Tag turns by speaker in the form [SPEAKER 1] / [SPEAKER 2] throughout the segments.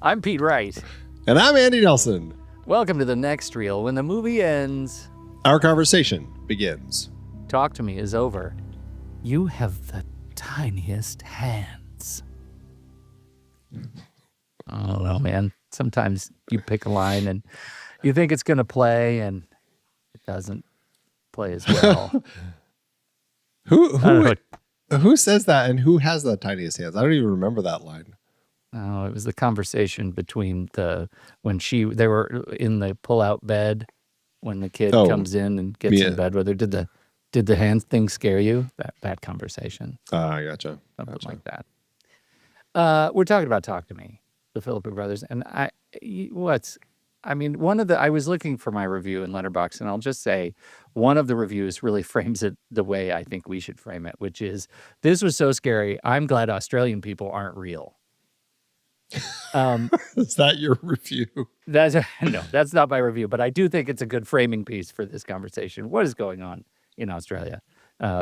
[SPEAKER 1] I'm Pete Wright.
[SPEAKER 2] And I'm Andy Nelson.
[SPEAKER 1] Welcome to the next reel. When the movie ends,
[SPEAKER 2] our conversation begins.
[SPEAKER 1] Talk to Me is over. You have the tiniest hands. I don't know, man. Sometimes you pick a line and you think it's going to play and it doesn't play as well.
[SPEAKER 2] Who says that and who has the tiniest hands? I don't even remember that line.
[SPEAKER 1] Oh, it was the conversation between they were in the pull-out bed when the kid comes in and gets in bed with her. Did the hand thing scare you? That conversation.
[SPEAKER 2] I gotcha.
[SPEAKER 1] Something like that. We're talking about Talk to Me, the Philippou brothers, and I was looking for my review in Letterboxd, and I'll just say one of the reviews really frames it the way I think we should frame it, which is, this was so scary, I'm glad Australian people aren't real.
[SPEAKER 2] Is that your review?
[SPEAKER 1] No, that's not my review, but I do think it's a good framing piece for this conversation. What is going on in Australia?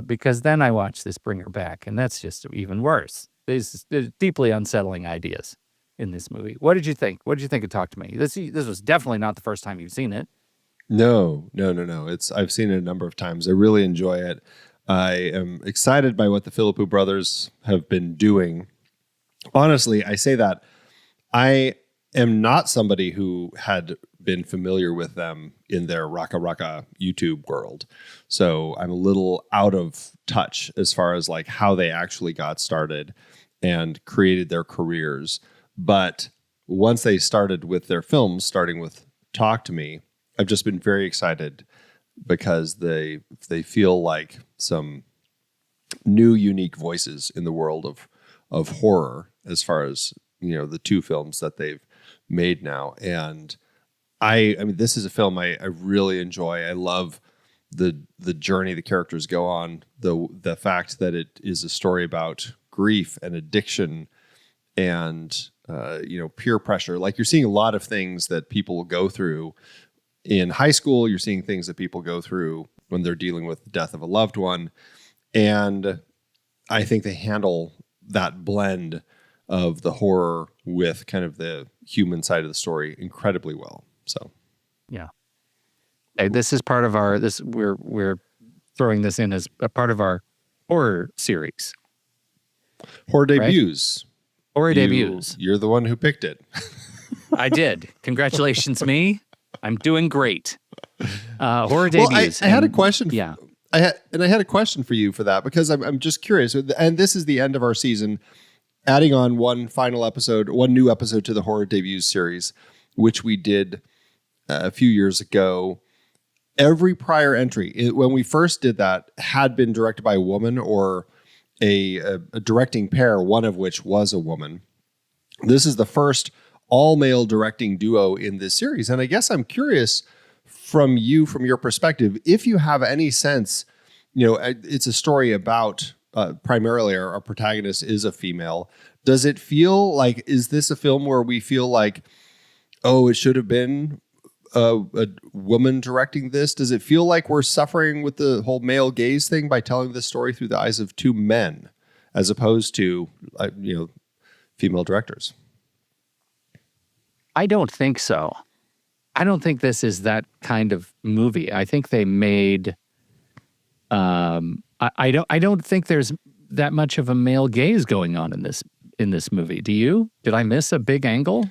[SPEAKER 1] Because then I watched this Bring Her Back, and that's just even worse. There's deeply unsettling ideas in this movie. What did you think? What did you think of Talk to Me? This was definitely not the first time you've seen it.
[SPEAKER 2] No. I've seen it a number of times. I really enjoy it. I am excited by what the Philippou brothers have been doing. Honestly, I say that I am not somebody who had been familiar with them in their Raka Raka YouTube world. So I'm a little out of touch as far as like how they actually got started and created their careers. But once they started with their films, starting with Talk to Me, I've just been very excited because they feel like some new, unique voices in the world of horror, as far as, the two films that they've made now. And I mean, this is a film I really enjoy. I love the journey the characters go on, the fact that it is a story about grief and addiction and peer pressure. Like, you're seeing a lot of things that people go through in high school. You're seeing things that people go through when they're dealing with the death of a loved one. And I think they handle that blend of the horror with kind of the human side of the story incredibly well. So,
[SPEAKER 1] yeah. Hey, this is part of we're throwing this in as a part of our horror series.
[SPEAKER 2] Horror debuts.
[SPEAKER 1] Right? Horror debuts.
[SPEAKER 2] You're the one who picked it.
[SPEAKER 1] I did. Congratulations, me. I'm doing great. Horror debuts.
[SPEAKER 2] I had a question.
[SPEAKER 1] Yeah.
[SPEAKER 2] I had a question for you for that, because I'm just curious. And this is the end of our season, adding on one new episode to the Horror Debuts series, which we did a few years ago. Every prior entry, when we first did that, had been directed by a woman or a directing pair, one of which was a woman. This is the first all-male directing duo in this series. And I guess I'm curious from your perspective, if you have any sense, it's a story about primarily our protagonist is a female. Does it feel like, is this a film where we feel like, it should have been a woman directing this? Does it feel like we're suffering with the whole male gaze thing by telling this story through the eyes of two men, as opposed to, female directors?
[SPEAKER 1] I don't think so. I don't think this is that kind of movie. I think they made. I don't think there's that much of a male gaze going on in this movie. Do you? Did I miss a big angle?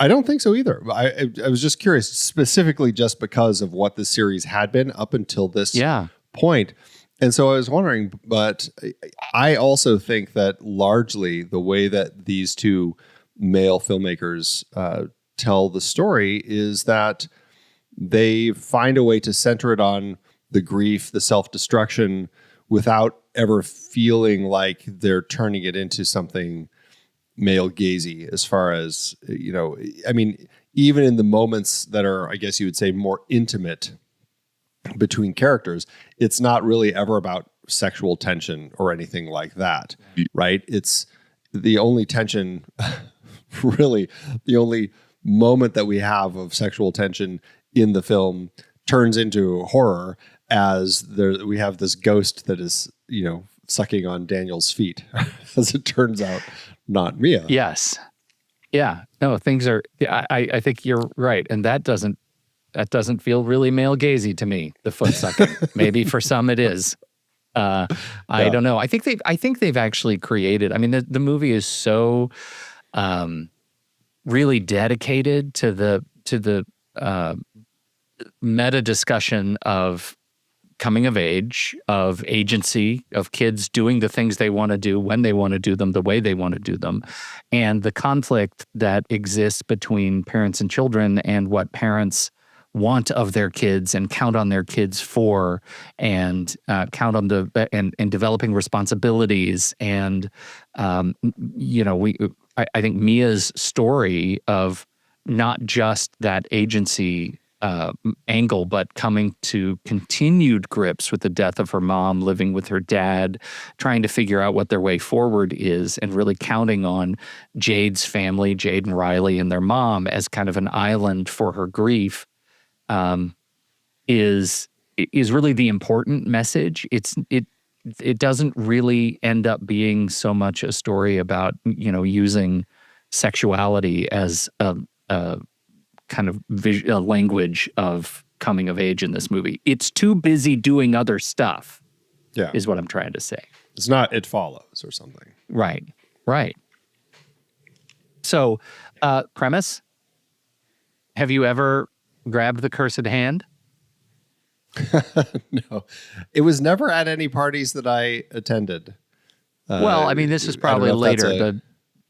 [SPEAKER 2] I don't think so either. I was just curious, specifically just because of what the series had been up until this point. And so I was wondering, but I also think that largely the way that these two male filmmakers tell the story is that they find a way to center it on the grief, the self-destruction, without ever feeling like they're turning it into something male gazy, as far as, I mean, even in the moments that are, I guess you would say, more intimate between characters, it's not really ever about sexual tension or anything like that, right? It's the only tension, really, the only moment that we have of sexual tension in the film turns into horror, as we have this ghost that is, sucking on Daniel's feet, as it turns out, not Rhea.
[SPEAKER 1] Yes. Yeah, no, things are. I think you're right, and that doesn't feel really male gazy to me. The foot sucking. Maybe for some it is. Uh, I
[SPEAKER 2] Yeah.
[SPEAKER 1] don't know. I think they've actually created. I mean, the movie is so really dedicated to the uh, meta discussion of coming of age, of agency, of kids doing the things they want to do when they want to do them, the way they want to do them, and the conflict that exists between parents and children and what parents want of their kids and count on their kids for, and count on and developing responsibilities. And I think Mia's story of not just that agency angle, but coming to continued grips with the death of her mom, living with her dad, trying to figure out what their way forward is, and really counting on Jade's family, Jade and Riley and their mom, as kind of an island for her grief, is really the important message. It doesn't really end up being so much a story about using sexuality as a kind of language of coming of age in this movie. It's too busy doing other stuff.
[SPEAKER 2] Yeah.
[SPEAKER 1] Is what I'm trying to say.
[SPEAKER 2] It's not It Follows or something.
[SPEAKER 1] Right. So, premise: have you ever grabbed the cursed hand?
[SPEAKER 2] No, it was never at any parties that I attended.
[SPEAKER 1] Well, I mean, this is probably
[SPEAKER 2] I don't know if
[SPEAKER 1] later.
[SPEAKER 2] that's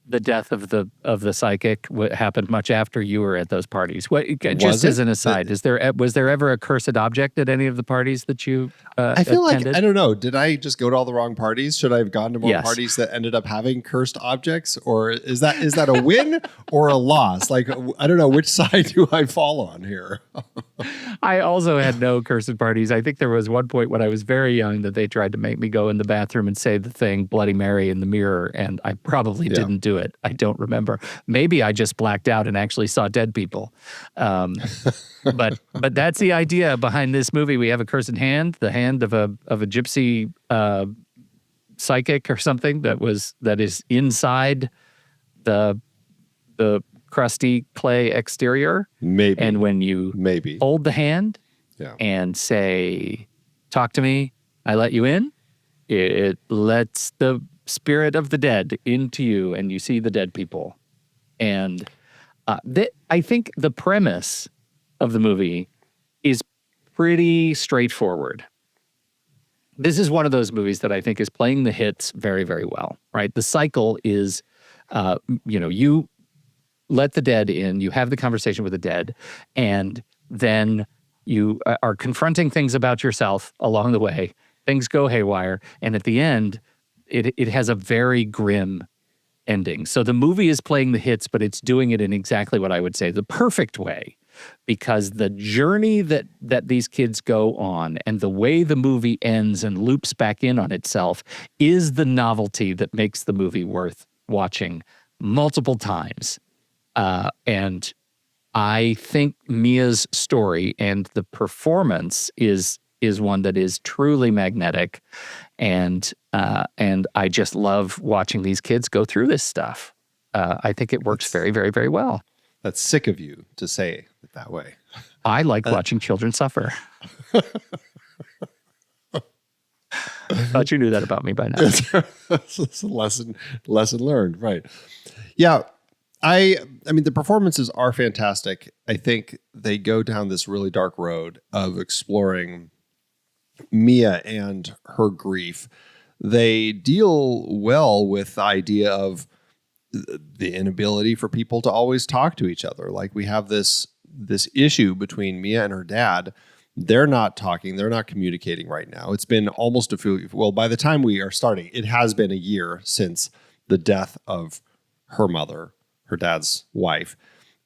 [SPEAKER 1] The death of the psychic happened much after you were at those parties. Just
[SPEAKER 2] Was
[SPEAKER 1] as
[SPEAKER 2] it?
[SPEAKER 1] an aside, was there ever a cursed object at any of the parties that you
[SPEAKER 2] I feel
[SPEAKER 1] attended?
[SPEAKER 2] like, I don't know, did I just go to all the wrong parties? Should I have gone to more
[SPEAKER 1] Yes.
[SPEAKER 2] parties that ended up having cursed objects? Or is that a win or a loss? Like, I don't know, which side do I fall on here?
[SPEAKER 1] I also had no cursed parties. I think there was one point when I was very young that they tried to make me go in the bathroom and say the thing Bloody Mary in the mirror, and I probably didn't do it. I don't remember. Maybe I just blacked out and actually saw dead people. But that's the idea behind this movie. We have a cursed hand, the hand of a gypsy psychic or something that is inside the crusty clay exterior.
[SPEAKER 2] Maybe.
[SPEAKER 1] And when you hold the hand and say, "Talk to me, I let you in," it lets the spirit of the dead into you, and you see the dead people. And I think the premise of the movie is pretty straightforward. This is one of those movies that I think is playing the hits very, very well, right? The cycle is, you let the dead in, you have the conversation with the dead, and then you are confronting things about yourself along the way. Things go haywire, and at the end, it has a very grim ending. So the movie is playing the hits, but it's doing it in exactly what I would say the perfect way, because the journey that these kids go on and the way the movie ends and loops back in on itself is the novelty that makes the movie worth watching multiple times. And I think Mia's story and the performance is one that is truly magnetic, and I just love watching these kids go through this stuff. I think it works very, very, very well.
[SPEAKER 2] That's sick of you to say it that way.
[SPEAKER 1] I like watching children suffer. Thought you knew that about me by now.
[SPEAKER 2] It's a lesson learned, right? Yeah. I mean, the performances are fantastic. I think they go down this really dark road of exploring Mia and her grief. They deal well with the idea of the inability for people to always talk to each other. Like, we have this issue between Mia and her dad. They're not talking. They're not communicating right now. It's been almost by the time we are starting, it has been a year since the death of her mother, her dad's wife.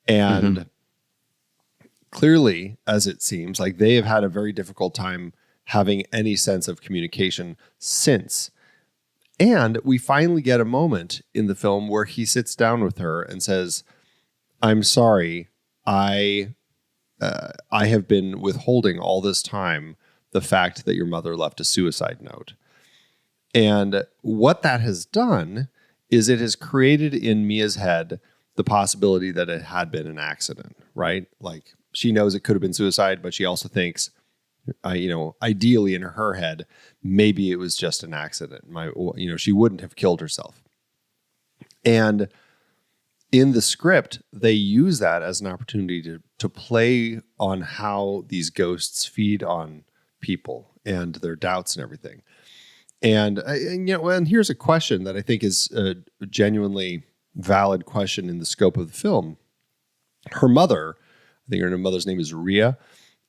[SPEAKER 2] And clearly, as it seems, like they have had a very difficult time having any sense of communication since. And we finally get a moment in the film where he sits down with her and says, "I'm sorry, I have been withholding all this time the fact that your mother left a suicide note." And what that has done is it has created in Mia's head the possibility that it had been an accident, right? Like she knows it could have been suicide, but she also thinks, ideally in her head, maybe it was just an accident. She wouldn't have killed herself. And in the script, they use that as an opportunity to play on how these ghosts feed on people and their doubts and everything. And here's a question that I think is a genuinely valid question in the scope of the film. Her mother, I think her mother's name is Rhea,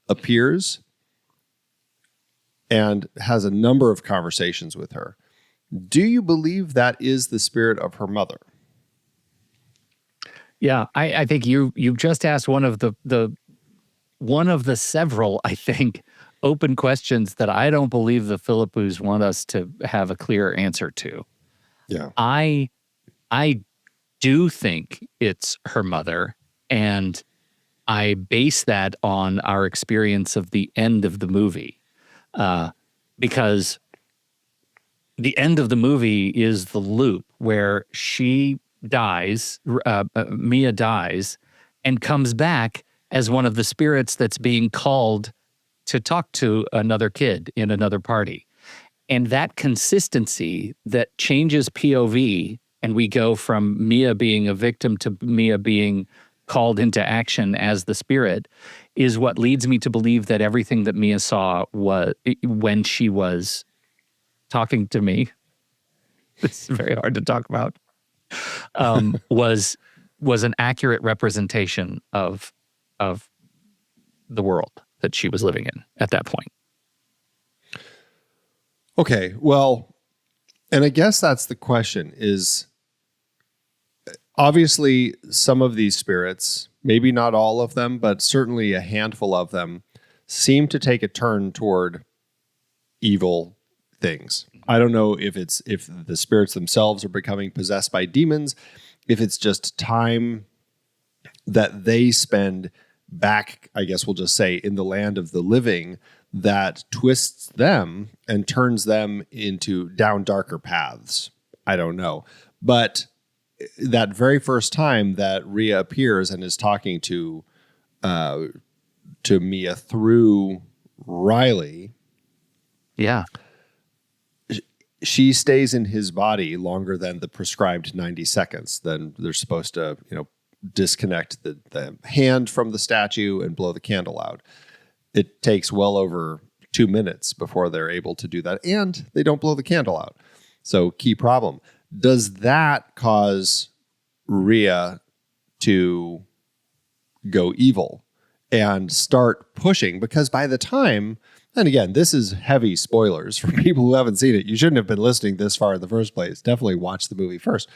[SPEAKER 2] appears and has a number of conversations with her. Do you believe that is the spirit of her mother?
[SPEAKER 1] Yeah, I think you've just asked one of the several, I think, open questions that I don't believe the Philippous want us to have a clear answer to.
[SPEAKER 2] Yeah.
[SPEAKER 1] I do think it's her mother, and I base that on our experience of the end of the movie. Because the end of the movie is the loop where she dies, Mia dies, and comes back as one of the spirits that's being called to talk to another kid in another party. And that consistency that changes POV, and we go from Mia being a victim to Mia being called into action as the spirit, is what leads me to believe that everything that Mia saw was when she was talking to me. It's very hard to talk about. Was an accurate representation of the world that she was living in at that point.
[SPEAKER 2] Okay, well, and I guess that's the question is, obviously some of these spirits, maybe not all of them, but certainly a handful of them, seem to take a turn toward evil things. I don't know if the spirits themselves are becoming possessed by demons, if it's just time that they spend back, I guess we'll just say, in the land of the living that twists them and turns them into down darker paths. I don't know. But that very first time that Rhea appears and is talking to Mia through Riley.
[SPEAKER 1] Yeah.
[SPEAKER 2] She stays in his body longer than the prescribed 90 seconds. Then they're supposed to, disconnect the hand from the statue and blow the candle out. It takes well over 2 minutes before they're able to do that. And they don't blow the candle out. So key problem. Does that cause Rhea to go evil and start pushing? Because by the time, and again, this is heavy spoilers for people who haven't seen it. You shouldn't have been listening this far in the first place. Definitely watch the movie first.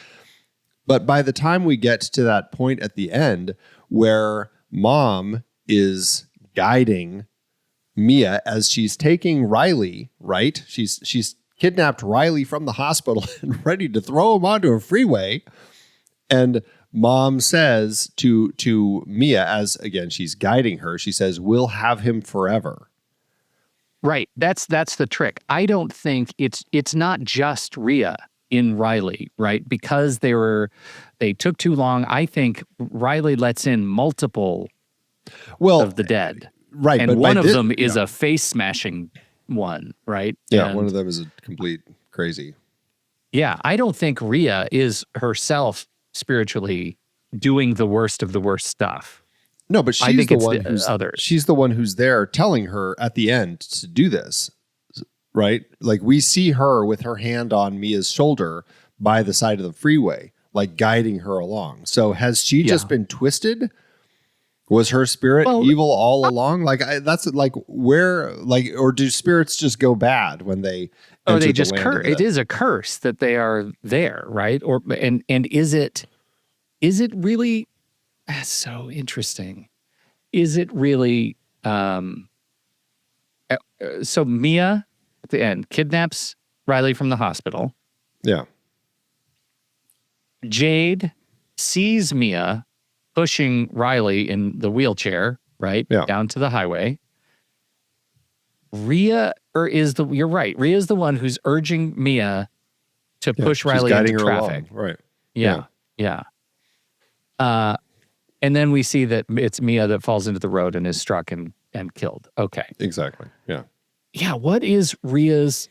[SPEAKER 2] But by the time we get to that point at the end where Mom is guiding Mia as she's taking Riley, right? She's kidnapped Riley from the hospital and ready to throw him onto a freeway. And Mom says to Mia, as again, she's guiding her, she says, "We'll have him forever."
[SPEAKER 1] Right. That's the trick. I don't think it's not just Rhea in Riley, right? Because they took too long. I think Riley lets in multiple of the dead.
[SPEAKER 2] Right.
[SPEAKER 1] And one of them is a face smashing one, right?
[SPEAKER 2] Yeah,
[SPEAKER 1] and
[SPEAKER 2] one of them is a complete crazy.
[SPEAKER 1] Yeah, I don't think Rhea is herself spiritually doing the worst of the worst stuff.
[SPEAKER 2] No, but
[SPEAKER 1] I think
[SPEAKER 2] she's the one who's there telling her at the end to do this, right? Like we see her with her hand on Mia's shoulder by the side of the freeway, like guiding her along. So has she just been twisted? Was her spirit evil all along? Like that's like where, like, or do spirits just go bad when they?
[SPEAKER 1] Oh, they just curse. It is a curse that they are there, right? Or and is it really? That's so interesting. Is it really? So Mia at the end kidnaps Riley from the hospital.
[SPEAKER 2] Yeah.
[SPEAKER 1] Jade sees Mia pushing Riley in the wheelchair, right?
[SPEAKER 2] Yeah.
[SPEAKER 1] Down to the highway. Rhea, you're right. Rhea is the one who's urging Mia to push Riley into traffic.
[SPEAKER 2] Right.
[SPEAKER 1] Yeah. And then we see that it's Mia that falls into the road and is struck and killed. Okay.
[SPEAKER 2] Exactly. Yeah.
[SPEAKER 1] Yeah. What is Rhea's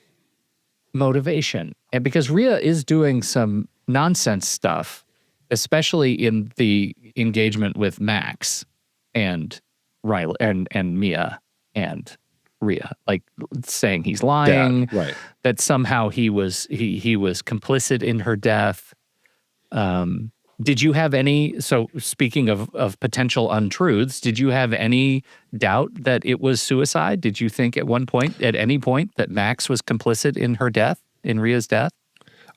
[SPEAKER 1] motivation? And because Rhea is doing some nonsense stuff, especially in the engagement with Max and Riley and Mia and Rhea, like saying he's lying,
[SPEAKER 2] Right.
[SPEAKER 1] that somehow he was complicit in her death. Did you have any, so speaking of potential untruths, did you have any doubt that it was suicide? Did you think at any point, that Max was complicit in her death, in Rhea's death?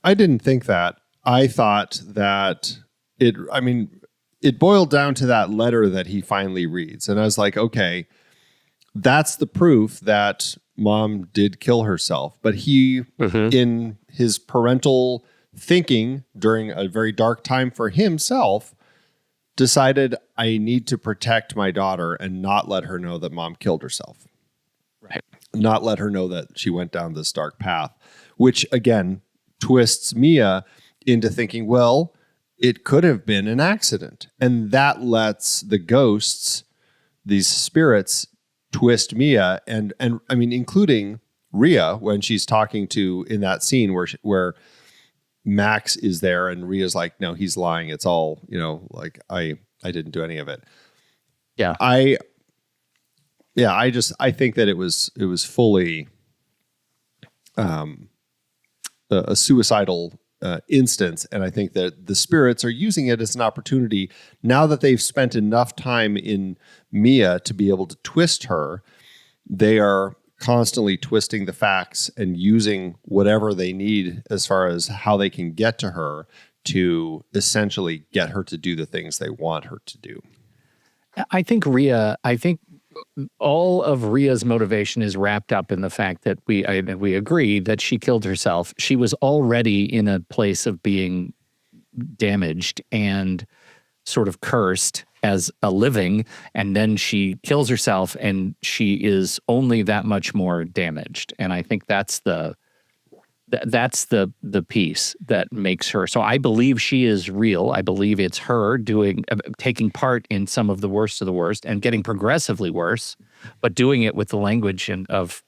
[SPEAKER 2] I didn't think that. I thought that it boiled down to that letter that he finally reads. And I was like, okay, that's the proof that mom did kill herself. But he, in his parental thinking during a very dark time for himself, decided, I need to protect my daughter and not let her know that mom killed herself.
[SPEAKER 1] Right.
[SPEAKER 2] Not let her know that she went down this dark path, which again twists Mia into thinking, well, it could have been an accident. And that lets the ghosts, these spirits, twist Mia and I mean, including Rhea when she's talking to, in that scene where Max is there and Rhea's like, no, he's lying. It's all, like I didn't do any of it.
[SPEAKER 1] Yeah.
[SPEAKER 2] I think that it was fully a suicidal instance. And I think that the spirits are using it as an opportunity now that they've spent enough time in Mia to be able to twist her. They are constantly twisting the facts and using whatever they need as far as how they can get to her to essentially get her to do the things they want her to do.
[SPEAKER 1] I think all of Rhea's motivation is wrapped up in the fact that we agree that she killed herself. She was already in a place of being damaged and sort of cursed as a living, and then she kills herself and she is only that much more damaged. And I think that's the piece that makes her. So I believe she is real. I believe it's her taking part in some of the worst of the worst and getting progressively worse, but doing it with the language of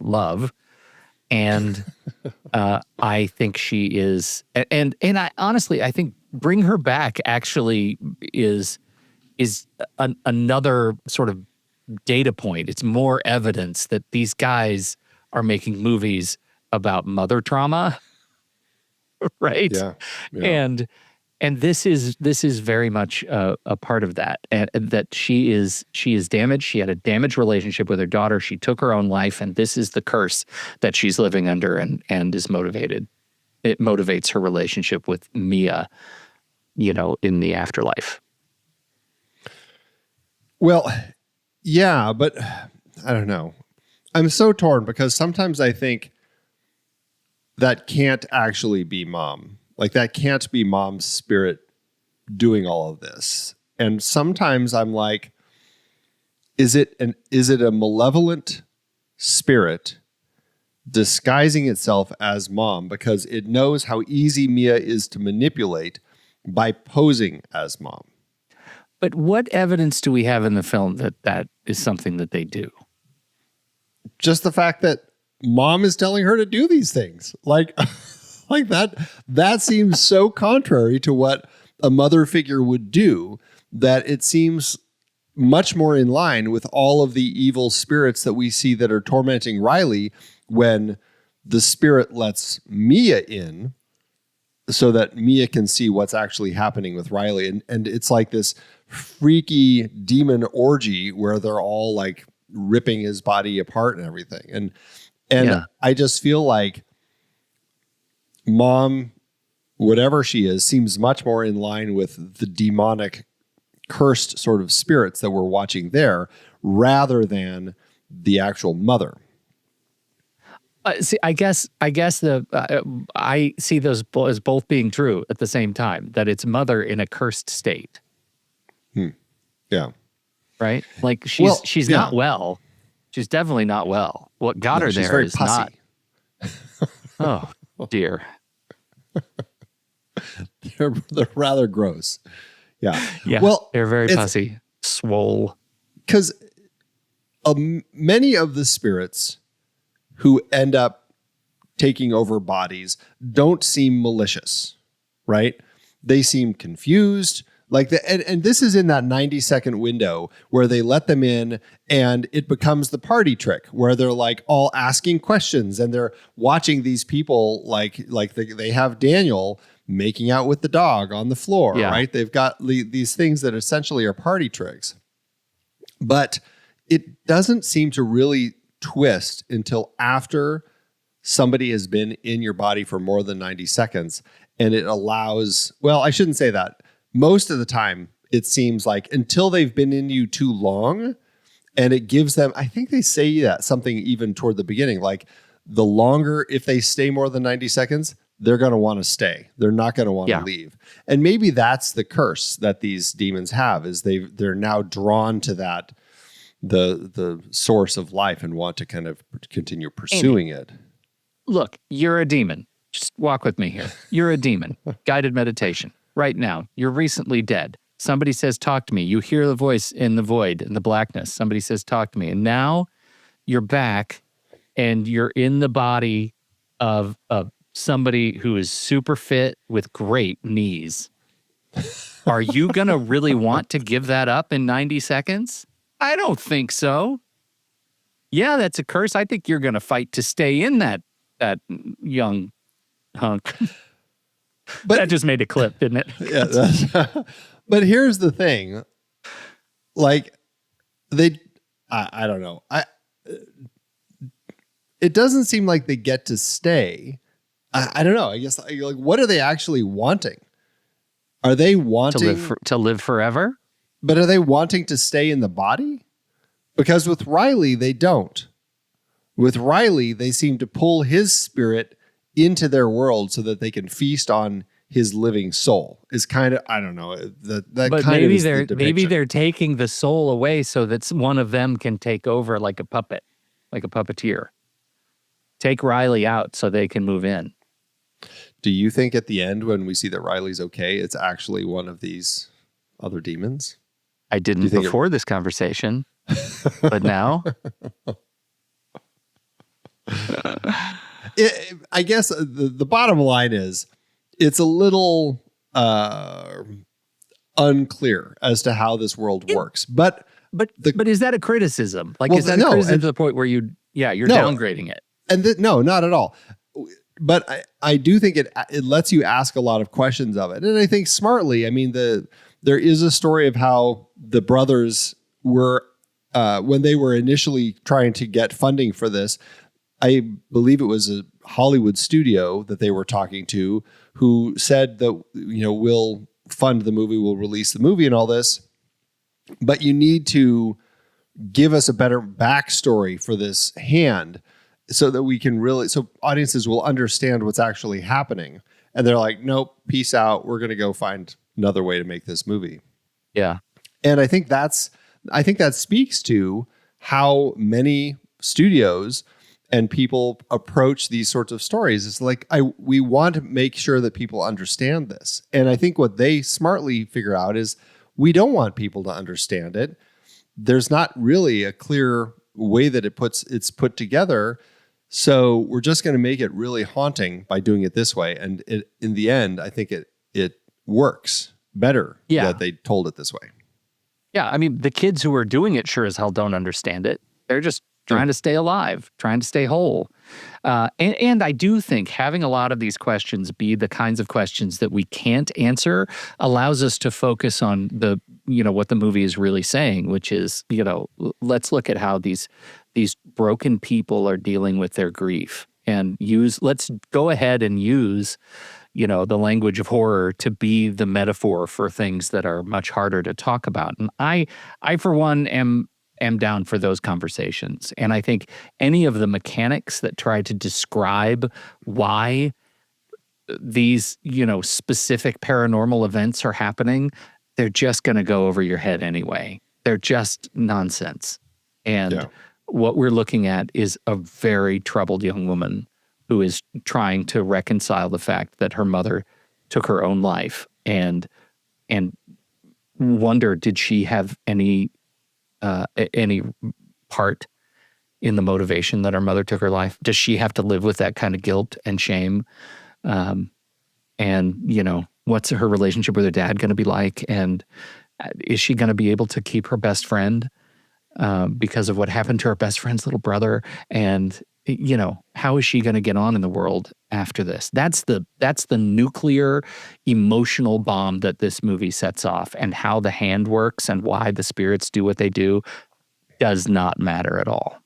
[SPEAKER 1] love. And I think she is, and I honestly, I think bring her back actually is another sort of data point. It's more evidence that these guys are making movies about mother trauma, right?
[SPEAKER 2] Yeah.
[SPEAKER 1] And this is very much a part of that, and that she is damaged. She had a damaged relationship with her daughter. She took her own life, and this is the curse that she's living under, and is motivated. It motivates her relationship with Mia, in the afterlife.
[SPEAKER 2] Well, yeah, but I don't know. I'm so torn because sometimes I think that can't actually be mom. Like that can't be mom's spirit doing all of this. And sometimes I'm like, is it a malevolent spirit disguising itself as mom because it knows how easy Mia is to manipulate by posing as mom?
[SPEAKER 1] But what evidence do we have in the film that is something that they do?
[SPEAKER 2] Just the fact that mom is telling her to do these things. Like that seems so contrary to what a mother figure would do that it seems much more in line with all of the evil spirits that we see that are tormenting Riley when the spirit lets Mia in so that Mia can see what's actually happening with Riley. And it's like this freaky demon orgy where they're all like ripping his body apart and everything. And
[SPEAKER 1] Yeah.
[SPEAKER 2] I just feel like mom, whatever she is, seems much more in line with the demonic cursed sort of spirits that we're watching there rather than the actual mother.
[SPEAKER 1] See, I guess I see those as both being true at the same time, that it's mother in a cursed state.
[SPEAKER 2] Yeah.
[SPEAKER 1] Right? Like she's not well. She's definitely not well. What got her
[SPEAKER 2] she's
[SPEAKER 1] there
[SPEAKER 2] very
[SPEAKER 1] is
[SPEAKER 2] pussy.
[SPEAKER 1] not. Oh, dear.
[SPEAKER 2] They're rather gross. Yeah.
[SPEAKER 1] Yeah.
[SPEAKER 2] Well,
[SPEAKER 1] they're very
[SPEAKER 2] it's
[SPEAKER 1] pussy, swole.
[SPEAKER 2] because many of the spirits who end up taking over bodies don't seem malicious, right? They seem confused. Like and this is in that 90-second window where they let them in and it becomes the party trick where they're like all asking questions and they're watching these people like they have Daniel making out with the dog on the floor,
[SPEAKER 1] Yeah.
[SPEAKER 2] right? They've got these things that essentially are party tricks. But it doesn't seem to really twist until after somebody has been in your body for more than 90 seconds. And it allows, well, I shouldn't say that. Most of the time, it seems like until they've been in you too long, and it gives them, I think they say that something even toward the beginning, like the longer, if they stay more than 90 seconds, they're going to want to stay. They're not going to want to leave. And maybe that's the curse that these demons have, is they're now drawn to that, the source of life, and want to kind of continue pursuing it.
[SPEAKER 1] Look, you're a demon. Just walk with me here. You're a demon. Guided meditation. Right now, you're recently dead. Somebody says, talk to me. You hear the voice in the void, in the blackness. Somebody says, talk to me. And now you're back and you're in the body of somebody who is super fit with great knees. Are you going to really want to give that up in 90 seconds? I don't think so. Yeah, that's a curse. I think you're going to fight to stay in that young hunk. But that just made a clip, didn't it?
[SPEAKER 2] Yeah. But here's the thing. Like, I don't know. It doesn't seem like they get to stay. I don't know. I guess, like, what are they actually wanting? Are they wanting
[SPEAKER 1] to live forever?
[SPEAKER 2] But are they wanting to stay in the body? Because with Riley, they don't. With Riley, they seem to pull his spirit into their world so that they can feast on his living soul. Is kind of, I don't know. That
[SPEAKER 1] but
[SPEAKER 2] kind
[SPEAKER 1] maybe
[SPEAKER 2] of is
[SPEAKER 1] they're
[SPEAKER 2] the
[SPEAKER 1] maybe
[SPEAKER 2] depiction.
[SPEAKER 1] they're taking the soul away so that one of them can take over like a puppet, like a puppeteer. Take Riley out so they can move in.
[SPEAKER 2] Do you think at the end when we see that Riley's okay, it's actually one of these other demons?
[SPEAKER 1] I didn't before this conversation, but now.
[SPEAKER 2] I guess the bottom line is it's a little unclear as to how this world works. But
[SPEAKER 1] is that a criticism? Like,
[SPEAKER 2] well,
[SPEAKER 1] is that a criticism to the point where you're downgrading it?
[SPEAKER 2] And no, not at all. But I do think it lets you ask a lot of questions of it. And I think smartly, I mean, there is a story of how the brothers were, when they were initially trying to get funding for this, I believe it was a Hollywood studio that they were talking to who said that, we'll fund the movie, we'll release the movie and all this, but you need to give us a better backstory for this hand so that we can so audiences will understand what's actually happening. And they're like, nope, peace out. We're going to go find another way to make this movie.
[SPEAKER 1] Yeah.
[SPEAKER 2] And I think that speaks to how many studios and people approach these sorts of stories. It's like, we want to make sure that people understand this. And I think what they smartly figure out is we don't want people to understand it. There's not really a clear way that it's put together. So we're just going to make it really haunting by doing it this way. And in the end, I think it works better that they told it this way.
[SPEAKER 1] Yeah. I mean, the kids who are doing it sure as hell don't understand it. They're just trying to stay alive, trying to stay whole. And I do think having a lot of these questions be the kinds of questions that we can't answer allows us to focus on what the movie is really saying, which is, let's look at how these broken people are dealing with their grief and let's go ahead and use, the language of horror to be the metaphor for things that are much harder to talk about. And I for one am down for those conversations. And I think any of the mechanics that try to describe why these, specific paranormal events are happening, they're just going to go over your head anyway. They're just nonsense. And what we're looking at is a very troubled young woman who is trying to reconcile the fact that her mother took her own life and wonder, did she have any part in the motivation that her mother took her life? Does she have to live with that kind of guilt and shame? And, what's her relationship with her dad going to be like? And is she going to be able to keep her best friend because of what happened to her best friend's little brother? And, how is she going to get on in the world after this? That's the nuclear emotional bomb that this movie sets off, and how the hand works and why the spirits do what they do does not matter at all.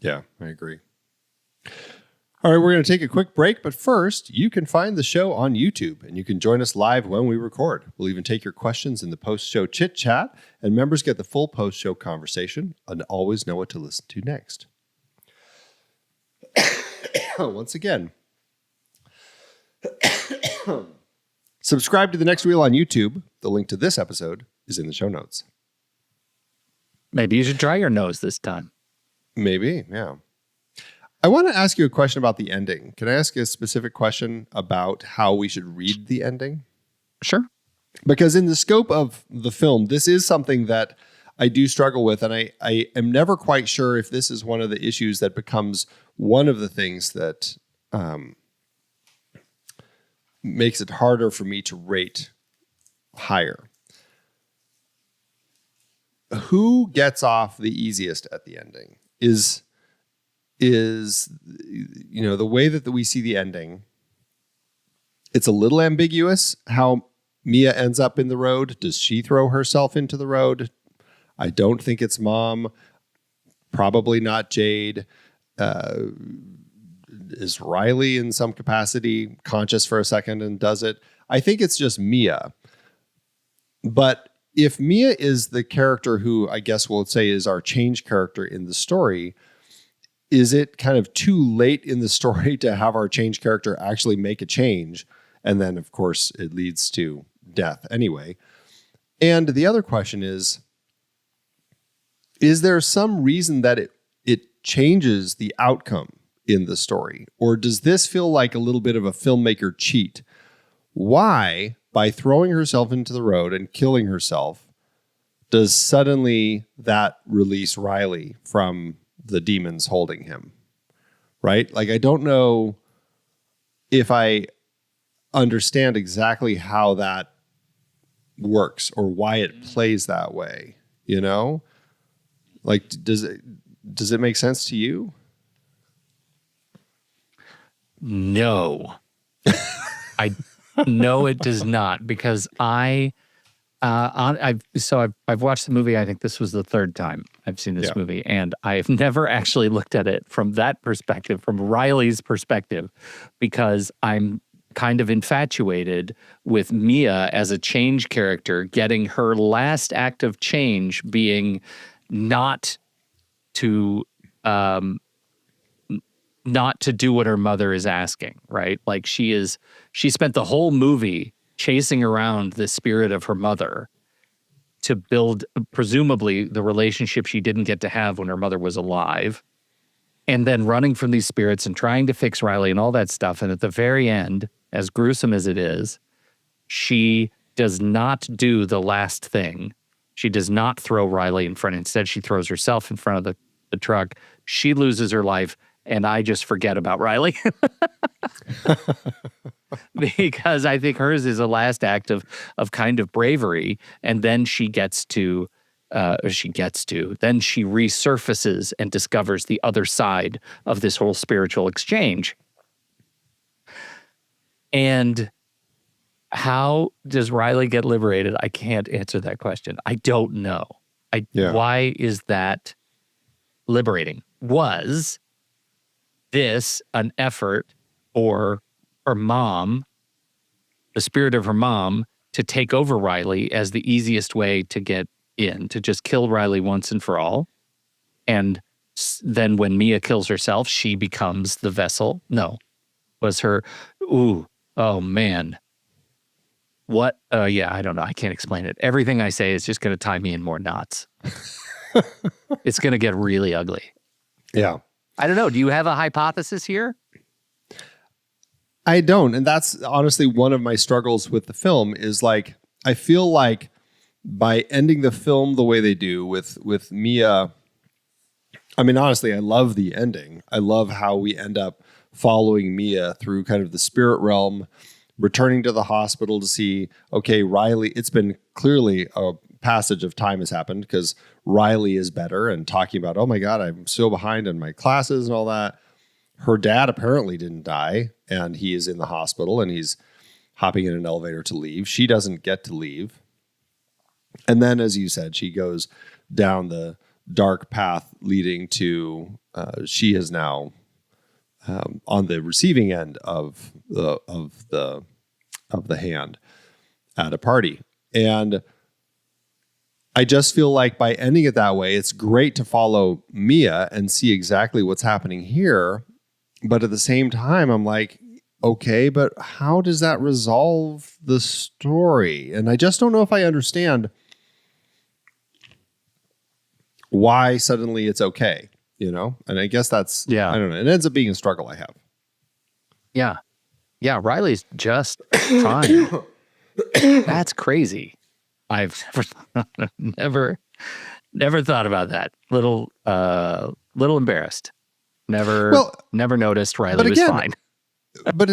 [SPEAKER 2] Yeah, I agree. All right, we're going to take a quick break, but first, you can find the show on YouTube, and you can join us live when we record. We'll even take your questions in the post-show chit-chat, and members get the full post-show conversation and always know what to listen to next. Once again, subscribe to The Next Reel on YouTube. The link to this episode is in the show notes.
[SPEAKER 1] Maybe you should try your nose this time.
[SPEAKER 2] Maybe, yeah. I want to ask you a question about the ending. Can I ask a specific question about how we should read the ending?
[SPEAKER 1] Sure.
[SPEAKER 2] Because in the scope of the film, this is something that I do struggle with, and I am never quite sure if this is one of the issues that becomes one of the things that makes it harder for me to rate higher. Who gets off the easiest at the ending is the way that we see the ending. It's a little ambiguous how Mia ends up in the road. Does she throw herself into the road? I don't think it's Mom. Probably not Jade. Is Riley in some capacity conscious for a second and does it? I think it's just Mia. But if Mia is the character who I guess we'll say is our change character in the story, is it kind of too late in the story to have our change character actually make a change? And then, of course, it leads to death anyway. And the other question is there some reason that it changes the outcome in the story? Or does this feel like a little bit of a filmmaker cheat? Why, by throwing herself into the road and killing herself, does suddenly that release Riley from the demons holding him? Right? Like, I don't know if I understand exactly how that works or why it plays that way, Like, does it make sense to you?
[SPEAKER 1] No. No, it does not, because I've watched the movie. I think this was the third time I've seen this movie, and I've never actually looked at it from that perspective, from Riley's perspective, because I'm kind of infatuated with Mia as a change character, getting her last act of change being not to do what her mother is asking, right? Like, she spent the whole movie chasing around the spirit of her mother to build, presumably, the relationship she didn't get to have when her mother was alive, and then running from these spirits and trying to fix Riley and all that stuff. And at the very end, as gruesome as it is, she does not do the last thing. She does not throw Riley in front. Instead, she throws herself in front of the truck. She loses her life, and I just forget about Riley. Because I think hers is a last act of kind of bravery, and then then she resurfaces and discovers the other side of this whole spiritual exchange. And how does Riley get liberated? I can't answer that question. I don't know. Why is that liberating? Was this an effort for her mom, the spirit of her mom, to take over Riley as the easiest way to get in, to just kill Riley once and for all? And then when Mia kills herself, she becomes the vessel? No. Was her, oh man. What? I don't know. I can't explain it. Everything I say is just going to tie me in more knots. It's going to get really ugly.
[SPEAKER 2] Yeah.
[SPEAKER 1] I don't know. Do you have a hypothesis here?
[SPEAKER 2] I don't. And that's honestly one of my struggles with the film is like, I feel like by ending the film the way they do with Mia. I mean, honestly, I love the ending. I love how we end up following Mia through kind of the spirit realm, returning to the hospital to see, okay, Riley, it's been clearly a passage of time has happened because Riley is better and talking about, oh my God, I'm so behind in my classes and all that. Her dad apparently didn't die and he is in the hospital and he's hopping in an elevator to leave. She doesn't get to leave. And then, as you said, she goes down the dark path leading to she is now on the receiving end of the hand at a party. And I just feel like by ending it that way, it's great to follow Mia and see exactly what's happening here. But at the same time, I'm like, okay, but how does that resolve the story? And I just don't know if I understand why suddenly it's okay, And I guess that's, I don't know. It ends up being a struggle I have.
[SPEAKER 1] Yeah. Yeah. Riley's just trying. That's crazy. I've never thought about that. Little embarrassed. Never noticed Riley was fine.
[SPEAKER 2] But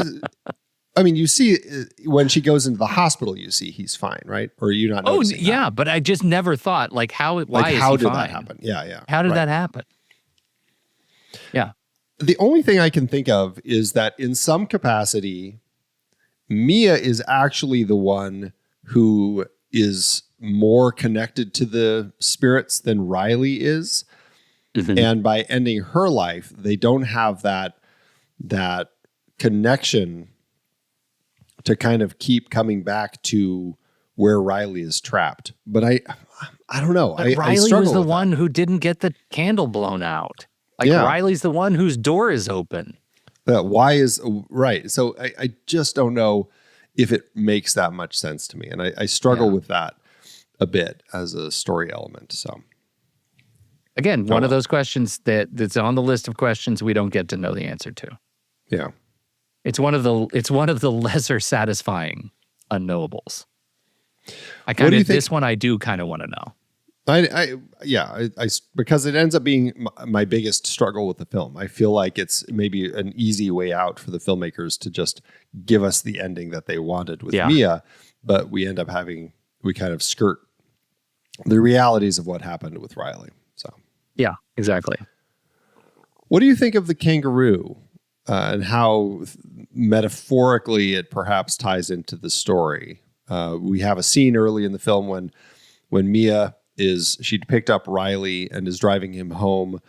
[SPEAKER 2] I mean, you see when she goes into the hospital, you see he's fine, right? Or are you not noticing that?
[SPEAKER 1] Yeah, but I just never thought, why is he fine?
[SPEAKER 2] How did that happen? Yeah.
[SPEAKER 1] How did that happen? Yeah.
[SPEAKER 2] The only thing I can think of is that in some capacity, Mia is actually the one who is more connected to the spirits than Riley is. Mm-hmm. And by ending her life, they don't have that connection to kind of keep coming back to where Riley is trapped. But I don't know.
[SPEAKER 1] But Riley was the one who didn't get the candle blown out. Riley's the one whose door is open.
[SPEAKER 2] Why is right? So I just don't know if it makes that much sense to me, and I struggle with that a bit as a story element. So
[SPEAKER 1] again, one of those questions that's on the list of questions we don't get to know the answer to.
[SPEAKER 2] Yeah.
[SPEAKER 1] It's one of the lesser satisfying unknowables. This one I do kind of want to know.
[SPEAKER 2] I because it ends up being my biggest struggle with the film. I feel like it's maybe an easy way out for the filmmakers to just give us the ending that they wanted with Mia, but we end up we kind of skirt the realities of what happened with Riley. So
[SPEAKER 1] yeah, exactly.
[SPEAKER 2] What do you think of the kangaroo? And how metaphorically it perhaps ties into the story. We have a scene early in the film when Mia she'd picked up Riley and is driving him home,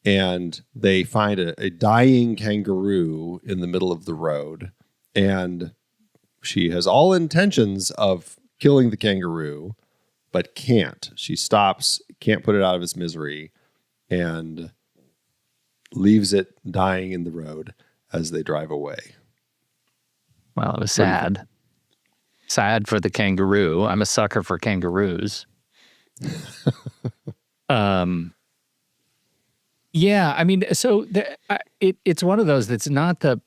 [SPEAKER 2] and they find a dying kangaroo in the middle of the road, and she has all intentions of killing the kangaroo, but can't. She stops, can't put it out of its misery, and leaves it dying in the road as they drive away.
[SPEAKER 1] Well, it was sad. Sad for the kangaroo. I'm a sucker for kangaroos. Yeah, I mean, so it's one of those that's not the.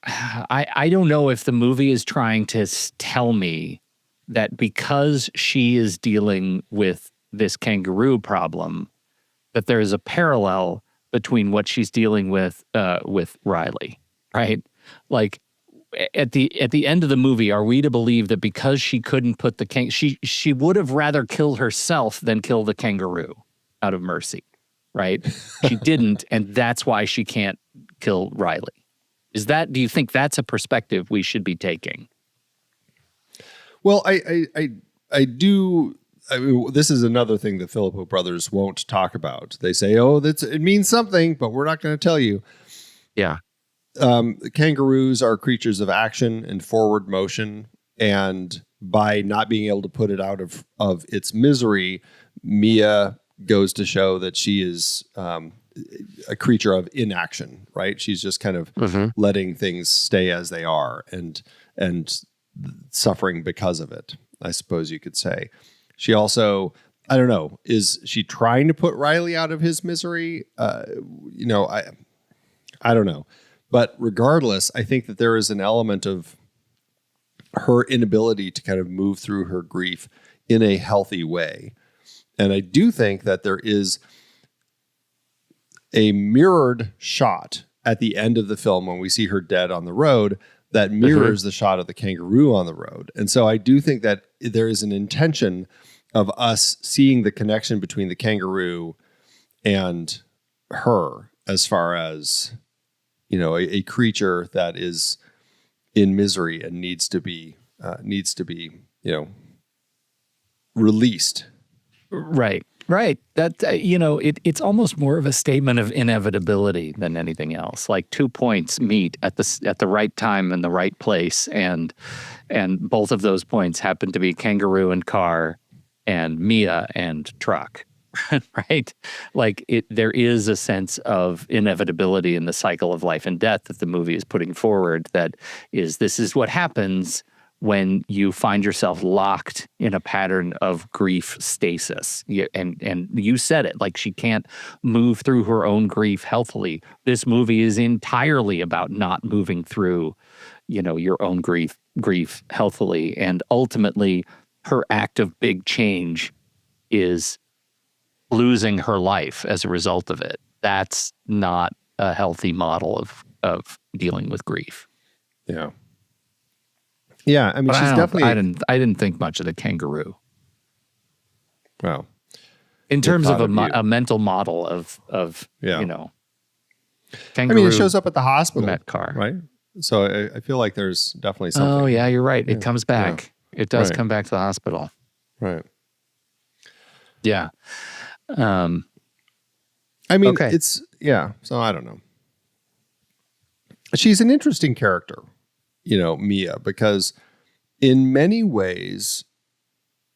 [SPEAKER 1] I don't know if the movie is trying to tell me that because she is dealing with this kangaroo problem, that there is a parallel between what she's dealing with Riley, right? Like at the end of the movie, are we to believe that because she couldn't put she would have rather killed herself than kill the kangaroo out of mercy, right? She didn't, and that's why she can't kill Riley. Do you think that's a perspective we should be taking?
[SPEAKER 2] Well, I do. I mean, this is another thing the Philippou brothers won't talk about. They say, "Oh, it means something, but we're not going to tell you."
[SPEAKER 1] Yeah.
[SPEAKER 2] Kangaroos are creatures of action and forward motion, and by not being able to put it out of its misery, Mia goes to show that she is a creature of inaction. Right? She's just kind of letting things stay as they are, and suffering because of it, I suppose you could say. She also, I don't know, is she trying to put Riley out of his misery? I don't know. But regardless, I think that there is an element of her inability to kind of move through her grief in a healthy way. And I do think that there is a mirrored shot at the end of the film when we see her dead on the road that mirrors the shot of the kangaroo on the road. And so I do think that there is an intention of us seeing the connection between the kangaroo and her, as far as, you know, a creature that is in misery and needs to be, you know, released.
[SPEAKER 1] Right. Right. That, you know, it's almost more of a statement of inevitability than anything else. Like 2 points meet at the right time and the right place, and both of those points happen to be kangaroo and car and Mia and truck. Right? Like there is a sense of inevitability in the cycle of life and death that the movie is putting forward. This is what happens when you find yourself locked in a pattern of grief stasis. And you said it, like, she can't move through her own grief healthily. This movie is entirely about not moving through, you know, your own grief healthily. And ultimately, her act of big change is losing her life as a result of it. That's not a healthy model of dealing with grief.
[SPEAKER 2] Yeah. Yeah, I mean,
[SPEAKER 1] but
[SPEAKER 2] she's definitely.
[SPEAKER 1] I didn't think much of the kangaroo.
[SPEAKER 2] Well,
[SPEAKER 1] in terms of a mental model of you know, kangaroo.
[SPEAKER 2] I mean, it shows up at the hospital,
[SPEAKER 1] met car,
[SPEAKER 2] right? So I feel like there's definitely something.
[SPEAKER 1] Oh yeah, you're right.
[SPEAKER 2] Yeah.
[SPEAKER 1] It comes back. Yeah. It does come back to the hospital.
[SPEAKER 2] Right.
[SPEAKER 1] Yeah.
[SPEAKER 2] I mean, it's So I don't know. She's an interesting character, you know, Mia, because in many ways,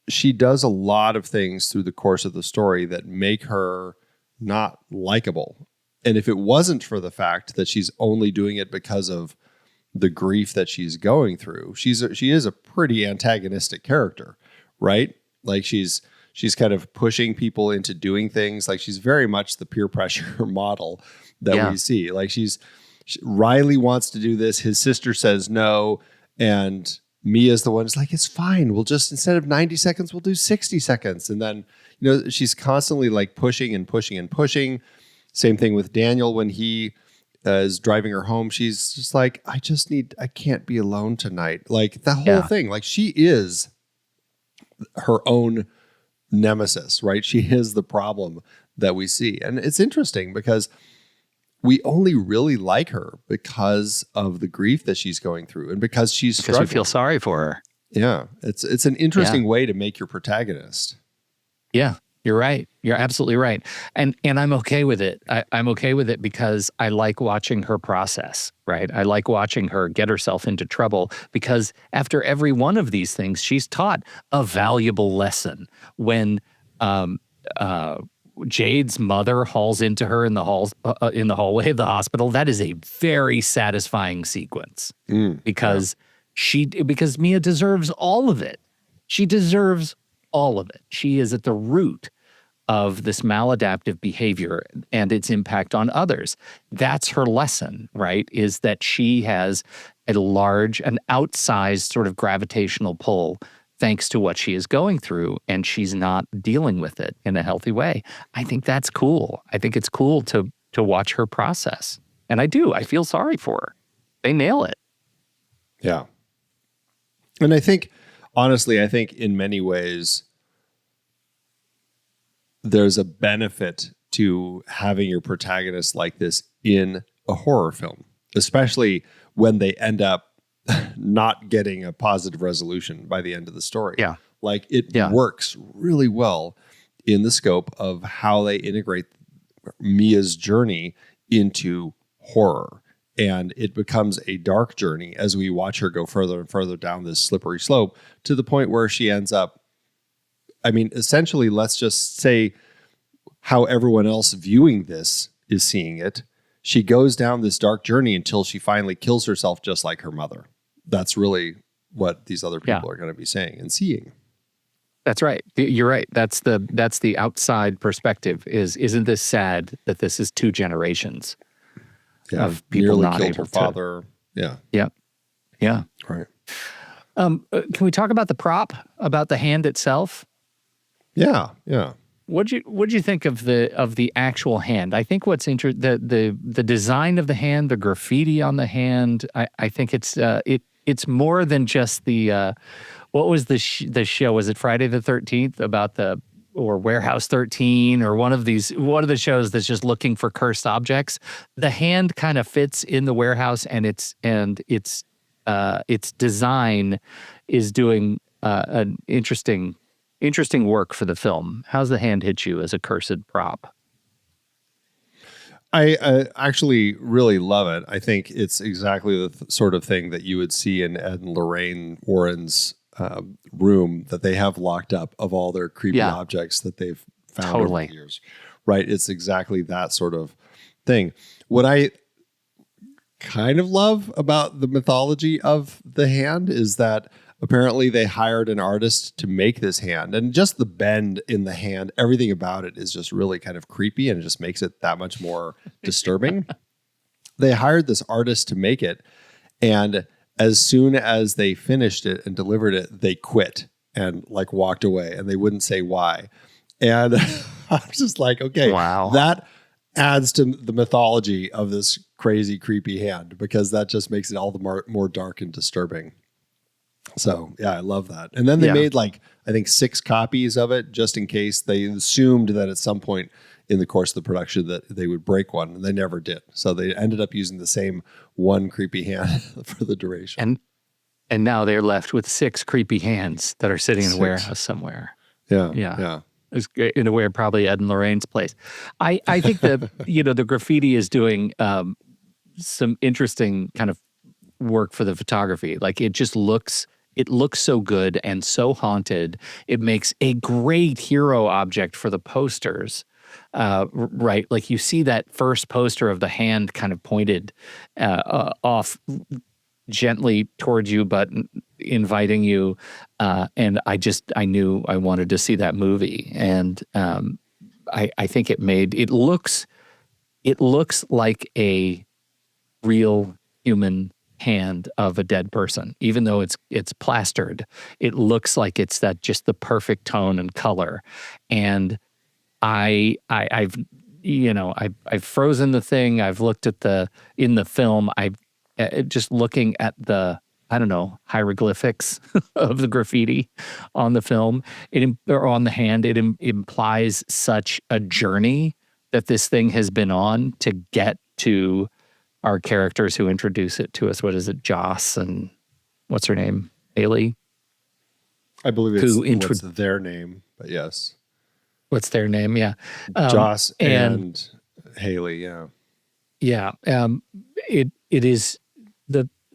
[SPEAKER 2] she does a lot of things through the course of the story that make her not likable. And if it wasn't for the fact that she's only doing it because of the grief that she's going through, she is a pretty antagonistic character, right? Like she's kind of pushing people into doing things. Like she's very much the peer pressure model that we see. Like Riley wants to do this. His sister says no. And Mia's the one who's like, it's fine. We'll just, instead of 90 seconds, we'll do 60 seconds. And then, you know, she's constantly like pushing and pushing and pushing. Same thing with Daniel when he is driving her home. She's just like, I can't be alone tonight. Like the whole thing. Like she is her own nemesis, right? She is the problem that we see. And it's interesting because we only really like her because of the grief that she's going through and because she's struggling.
[SPEAKER 1] Because we feel sorry for her.
[SPEAKER 2] Yeah. It's an interesting way to make your protagonist.
[SPEAKER 1] Yeah, you're right. You're absolutely right. And I'm okay with it. I'm okay with it because I like watching her process, right? I like watching her get herself into trouble because after every one of these things, she's taught a valuable lesson. When Jade's mother hauls into her in the hallway of the hospital, that is a very satisfying sequence because Mia deserves all of it. She deserves all of it. She is at the root of this maladaptive behavior and its impact on others. That's her lesson, right? Is that she has an outsized sort of gravitational pull thanks to what she is going through, and she's not dealing with it in a healthy way. I think that's cool. I think it's cool to watch her process. And I do. I feel sorry for her. They nail it.
[SPEAKER 2] Yeah. And I think, honestly, in many ways, there's a benefit to having your protagonist like this in a horror film, especially when they end up not getting a positive resolution by the end of the story.
[SPEAKER 1] Yeah.
[SPEAKER 2] Like it works really well in the scope of how they integrate Mia's journey into horror. And it becomes a dark journey as we watch her go further and further down this slippery slope to the point where she ends up, I mean, essentially, let's just say how everyone else viewing this is seeing it. She goes down this dark journey until she finally kills herself just like her mother. That's really what these other people are going to be saying and seeing.
[SPEAKER 1] That's right. You're right. That's the outside perspective. Isn't this sad that this is 2 generations of people
[SPEAKER 2] nearly
[SPEAKER 1] not
[SPEAKER 2] killed
[SPEAKER 1] able
[SPEAKER 2] her father. Yeah.
[SPEAKER 1] Yeah. Yeah.
[SPEAKER 2] Right.
[SPEAKER 1] Can we talk about the prop, about the hand itself?
[SPEAKER 2] Yeah.
[SPEAKER 1] What'd you think of the actual hand? I think what's the design of the hand, the graffiti on the hand. I think it's more than just the what was the show? Was it Friday the 13th about or Warehouse 13 or one of the shows that's just looking for cursed objects? The hand kind of fits in the warehouse, and its design is doing an interesting work for the film. How's the hand hit you as a cursed prop?
[SPEAKER 2] I actually really love it. I think it's exactly the sort of thing that you would see in Ed and Lorraine Warren's room that they have locked up of all their creepy objects that they've found over the years. Right? It's exactly that sort of thing. What I kind of love about the mythology of the hand is that apparently they hired an artist to make this hand, and just the bend in the hand, everything about it is just really kind of creepy, and it just makes it that much more disturbing. They hired this artist to make it, and as soon as they finished it and delivered it, they quit and like walked away, and they wouldn't say why. And I was just like, okay,
[SPEAKER 1] wow,
[SPEAKER 2] that adds to the mythology of this crazy, creepy hand, because that just makes it all the more dark and disturbing. So yeah, I love that. And then they made like, I think 6 copies of it just in case. They assumed that at some point in the course of the production that they would break one, and they never did. So they ended up using the same one creepy hand for the duration.
[SPEAKER 1] And now they're left with 6 creepy hands that are sitting in a warehouse somewhere.
[SPEAKER 2] Yeah.
[SPEAKER 1] It's in a way probably Ed and Lorraine's place. I think that the graffiti is doing some interesting kind of work for the photography. Like it looks so good and so haunted. It makes a great hero object for the posters. Right? Like you see that first poster of the hand kind of pointed off gently towards you, but inviting you. And I knew I wanted to see that movie. And I think it looks like a real human hand of a dead person, even though it's plastered. It looks like it's just the perfect tone and color. And I've frozen the thing. I've looked at in the film. Just looking at the hieroglyphics of the graffiti on the film, or on the hand. It implies such a journey that this thing has been on to get to our characters who introduce it to us. What is it, Joss and what's her name, Haley?
[SPEAKER 2] I believe what's their name, but yes.
[SPEAKER 1] What's their name? Yeah.
[SPEAKER 2] Joss and Haley, yeah.
[SPEAKER 1] Yeah. It is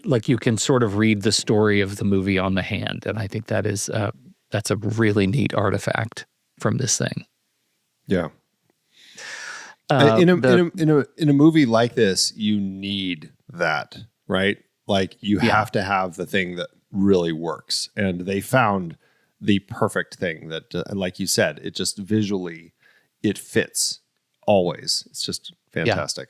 [SPEAKER 1] like you can sort of read the story of the movie on the hand. And I think that's a really neat artifact from this thing.
[SPEAKER 2] Yeah. In a movie like this, you need that, right? Like you have to have the thing that really works. And they found the perfect thing that, like you said, it just visually, it fits always. It's just fantastic.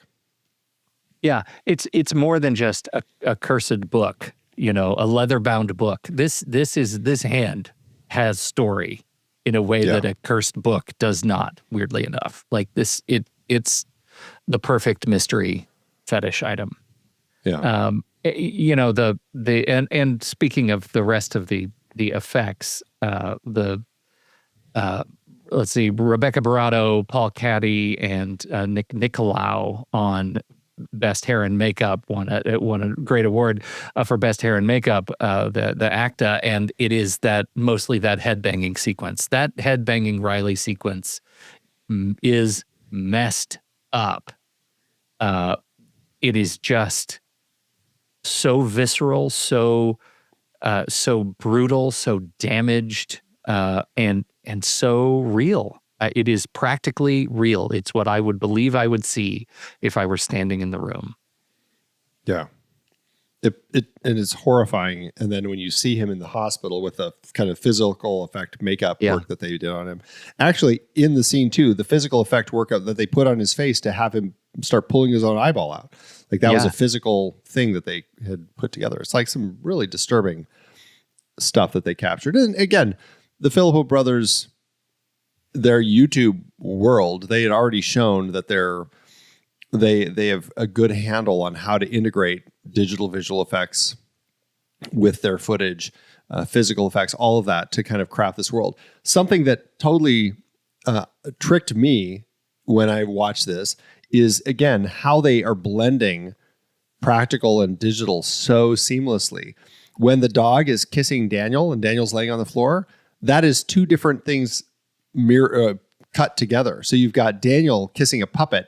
[SPEAKER 1] Yeah. It's more than just a cursed book, a leather-bound book. This hand has story in a way that a cursed book does not, weirdly enough. Like this, it's the perfect mystery fetish item.
[SPEAKER 2] Yeah.
[SPEAKER 1] And speaking of the rest of the effects, let's see, Rebecca Barato, Paul Caddy, and Nick Nicolau on Best Hair and Makeup won a great award for Best Hair and Makeup, the ACTA, and it is mostly that headbanging sequence. That headbanging Riley sequence is messed up. It is just so visceral, so brutal, so damaged, and so real. It is practically real. It's what I would believe I would see if I were standing in the room.
[SPEAKER 2] Yeah. And it's horrifying. And then when you see him in the hospital with the kind of physical effect makeup work that they did on him, actually in the scene too, the physical effect work that they put on his face to have him start pulling his own eyeball out, like that was a physical thing that they had put together. It's like some really disturbing stuff that they captured. And again, the Philippou brothers, their YouTube world, they had already shown that they have a good handle on how to integrate digital visual effects with their footage, physical effects, all of that to kind of craft this world. Something that totally tricked me when I watched this is, again, how they are blending practical and digital so seamlessly. When the dog is kissing Daniel and Daniel's laying on the floor, that is two different things cut together. So you've got Daniel kissing a puppet,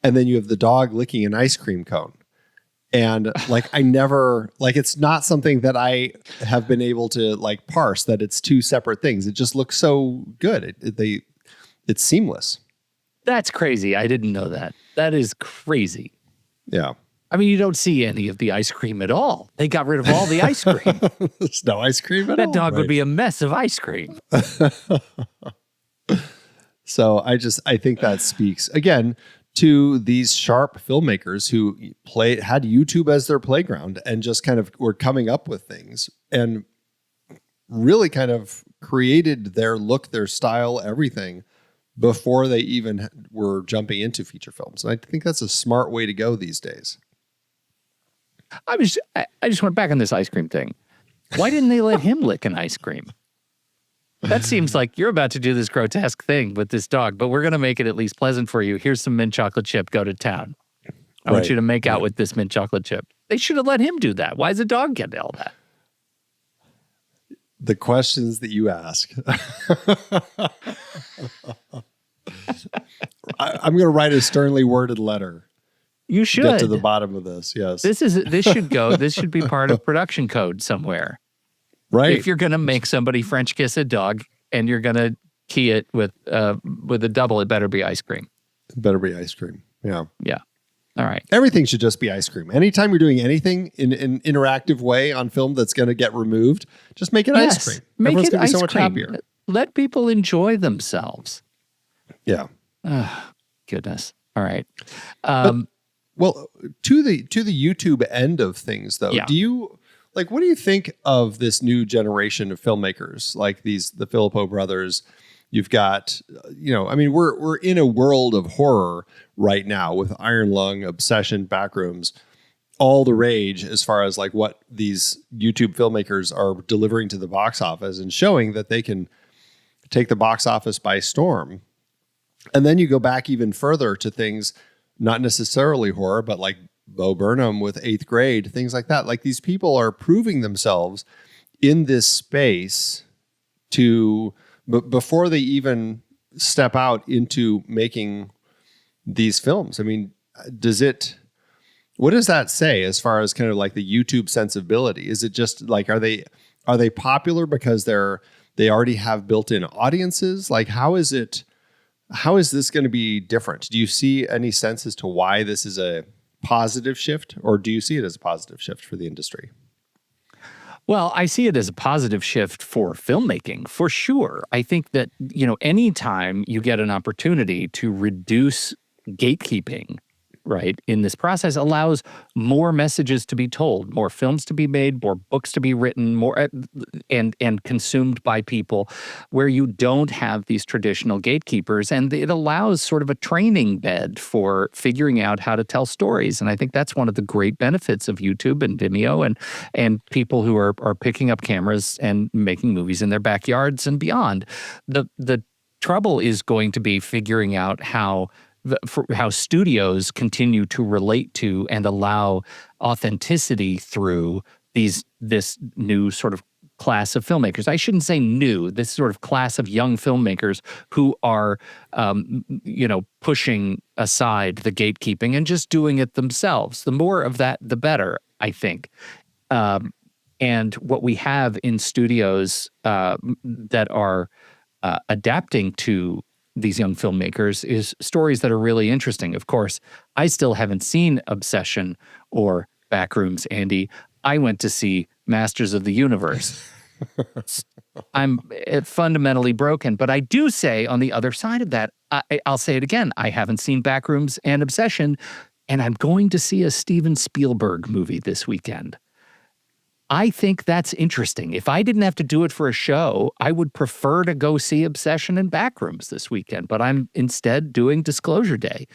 [SPEAKER 2] and then you have the dog licking an ice cream cone. And like, it's not something that I have been able to like parse, that it's two separate things. It just looks so good. It's seamless.
[SPEAKER 1] That's crazy. I didn't know that. That is crazy.
[SPEAKER 2] Yeah.
[SPEAKER 1] I mean, you don't see any of the ice cream at all. They got rid of all the ice cream.
[SPEAKER 2] There's no ice cream at all.
[SPEAKER 1] That dog would be a mess of ice cream.
[SPEAKER 2] So I think that speaks, again, to these sharp filmmakers who had YouTube as their playground and just kind of were coming up with things and really kind of created their look, their style, everything before they even were jumping into feature films. And I think that's a smart way to go these days.
[SPEAKER 1] I just went back on this ice cream thing. Why didn't they let him lick an ice cream? That seems like you're about to do this grotesque thing with this dog, but we're going to make it at least pleasant for you. Here's some mint chocolate chip. Go to town. I want you to make out with this mint chocolate chip. They should have let him do that. Why does the dog get all that?
[SPEAKER 2] The questions that you ask. I'm going to write a sternly worded letter.
[SPEAKER 1] You should
[SPEAKER 2] get to the bottom of this. Yes,
[SPEAKER 1] this should be part of production code somewhere.
[SPEAKER 2] Right.
[SPEAKER 1] If you're going to make somebody French kiss a dog and you're going to key it with a double, it better be ice cream.
[SPEAKER 2] It better be ice cream. Yeah.
[SPEAKER 1] Yeah. All right.
[SPEAKER 2] Everything should just be ice cream. Anytime you're doing anything in an interactive way on film that's going to get removed, just make it ice cream. Everyone's going to be so much happier.
[SPEAKER 1] Let people enjoy themselves.
[SPEAKER 2] Yeah.
[SPEAKER 1] Oh, goodness. All right.
[SPEAKER 2] Well, to the YouTube end of things, though, what do you think of this new generation of filmmakers, like the Philippou brothers? You've got, we're in a world of horror right now with Iron Lung, Obsession, Backrooms, all the rage as far as like what these YouTube filmmakers are delivering to the box office and showing that they can take the box office by storm. And then you go back even further to things, not necessarily horror, but like Bo Burnham with 8th Grade, things like that. Like these people are proving themselves in this space before they even step out into making these films. I mean, what does that say as far as kind of like the YouTube sensibility? Is it just like, are they popular because they already have built-in audiences? Like, how is this going to be different? Do you see any sense as to why this is a positive shift, or do you see it as a positive shift for the industry?
[SPEAKER 1] Well, I see it as a positive shift for filmmaking, for sure. I think that, anytime you get an opportunity to reduce gatekeeping, right, in this process allows more messages to be told, more films to be made, more books to be written, more and consumed by people, where you don't have these traditional gatekeepers, and it allows sort of a training bed for figuring out how to tell stories. And I think that's one of the great benefits of YouTube and Vimeo and people who are picking up cameras and making movies in their backyards and beyond. The trouble is going to be figuring out how studios continue to relate to and allow authenticity through this new sort of class of filmmakers. I shouldn't say new, this sort of class of young filmmakers who are, pushing aside the gatekeeping and just doing it themselves. The more of that, the better, I think. And what we have in studios that are adapting to these young filmmakers is stories that are really interesting. Of course, I still haven't seen Obsession or Backrooms, Andy. I went to see Masters of the Universe. I'm fundamentally broken, but I do say on the other side of that, I'll say it again, I haven't seen Backrooms and Obsession, and I'm going to see a Steven Spielberg movie this weekend. I think that's interesting. If I didn't have to do it for a show, I would prefer to go see Obsession and Backrooms this weekend, but I'm instead doing Disclosure Day.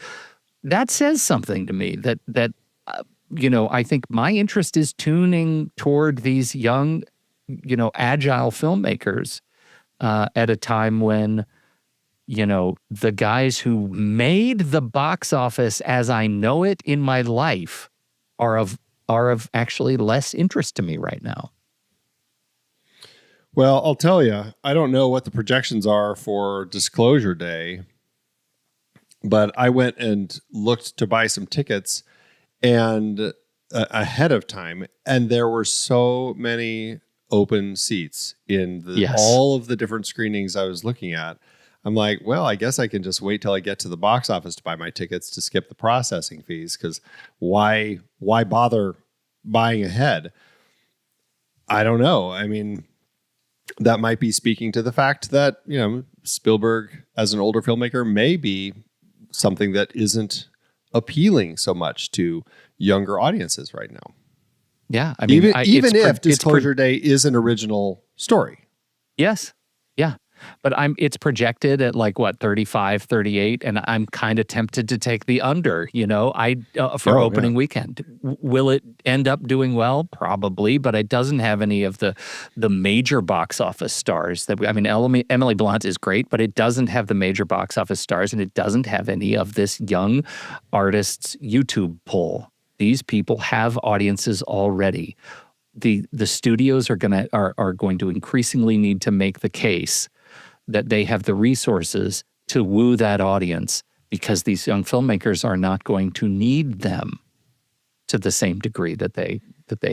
[SPEAKER 1] That says something to me that I think my interest is tuning toward these young, agile filmmakers at a time when, the guys who made the box office as I know it in my life are of actually less interest to me right now.
[SPEAKER 2] Well, I'll tell you, I don't know what the projections are for Disclosure Day, but I went and looked to buy some tickets and ahead of time, and there were so many open seats in all of the different screenings I was looking at. I'm like, well, I guess I can just wait till I get to the box office to buy my tickets to skip the processing fees, because why bother buying ahead? I don't know. I mean, that might be speaking to the fact that, Spielberg as an older filmmaker may be something that isn't appealing so much to younger audiences right now.
[SPEAKER 1] Yeah. I mean,
[SPEAKER 2] even if Disclosure Day is an original story.
[SPEAKER 1] Yes. Yeah. But it's projected at 35, 38, and I'm kind of tempted to take the under, for opening weekend. Will it end up doing well? Probably, but it doesn't have any of the major box office stars Emily Blunt is great, but it doesn't have the major box office stars, and it doesn't have any of this young artists YouTube pull. These people have audiences already. The studios are going to increasingly need to make the case that they have the resources to woo that audience, because these young filmmakers are not going to need them to the same degree that they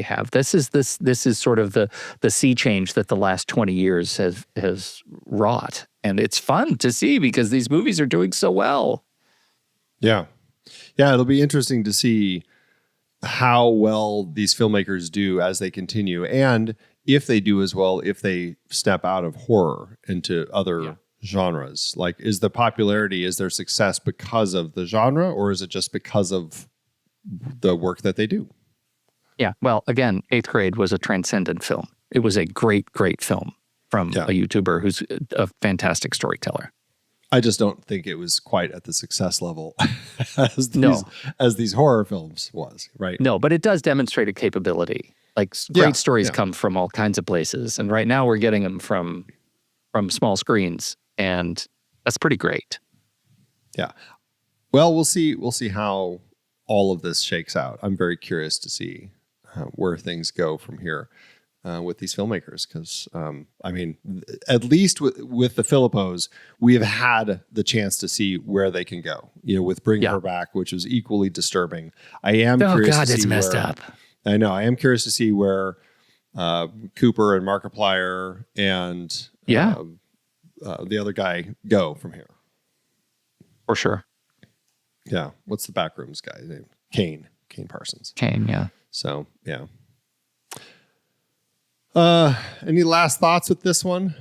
[SPEAKER 1] have. This is sort of the sea change that the last 20 years has wrought, and it's fun to see because these movies are doing so well.
[SPEAKER 2] Yeah, it'll be interesting to see how well these filmmakers do as they continue, and if they do as well, if they step out of horror into other genres. Is their success because of the genre, or is it just because of the work that they do?
[SPEAKER 1] Yeah. Well, again, Eighth Grade was a transcendent film. It was a great, great film from a YouTuber who's a fantastic storyteller.
[SPEAKER 2] I just don't think it was quite at the success level as these horror films was, right?
[SPEAKER 1] No, but it does demonstrate a capability. Great stories come from all kinds of places, and right now we're getting them from small screens, and that's pretty great. Yeah.
[SPEAKER 2] Well, we'll see how all of this shakes out. I'm very curious to see where things go from here with these filmmakers, because at least with the Philippous, we have had the chance to see where they can go. With Bring Her Back, which was equally disturbing. I am curious to see
[SPEAKER 1] it's messed up.
[SPEAKER 2] I know. I am curious to see where Cooper and Markiplier and the other guy go from here.
[SPEAKER 1] For sure.
[SPEAKER 2] Yeah. What's the Backrooms guy's name? Kane Parsons.
[SPEAKER 1] Kane, yeah.
[SPEAKER 2] So, yeah. Any last thoughts with this one?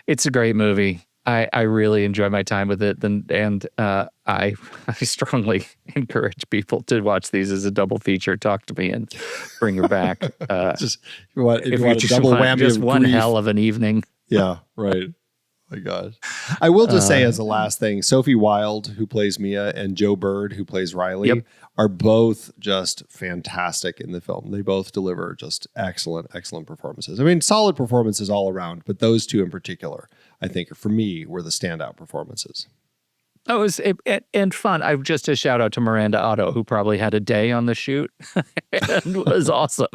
[SPEAKER 1] It's a great movie. I really enjoy my time with it, and I strongly encourage people to watch these as a double feature. Talk to me and Bring Her Back.
[SPEAKER 2] If you want a double whammy,
[SPEAKER 1] just
[SPEAKER 2] of
[SPEAKER 1] one
[SPEAKER 2] grief.
[SPEAKER 1] hell of an evening.
[SPEAKER 2] Yeah, right. My gosh. I will just say as a last thing, Sophie Wilde, who plays Mia, and Joe Bird, who plays Riley, are both just fantastic in the film. They both deliver just excellent performances. Solid performances all around, but those two in particular, I think, for me, were the standout performances.
[SPEAKER 1] Oh, it was fun. Just a shout out to Miranda Otto, who probably had a day on the shoot and was awesome.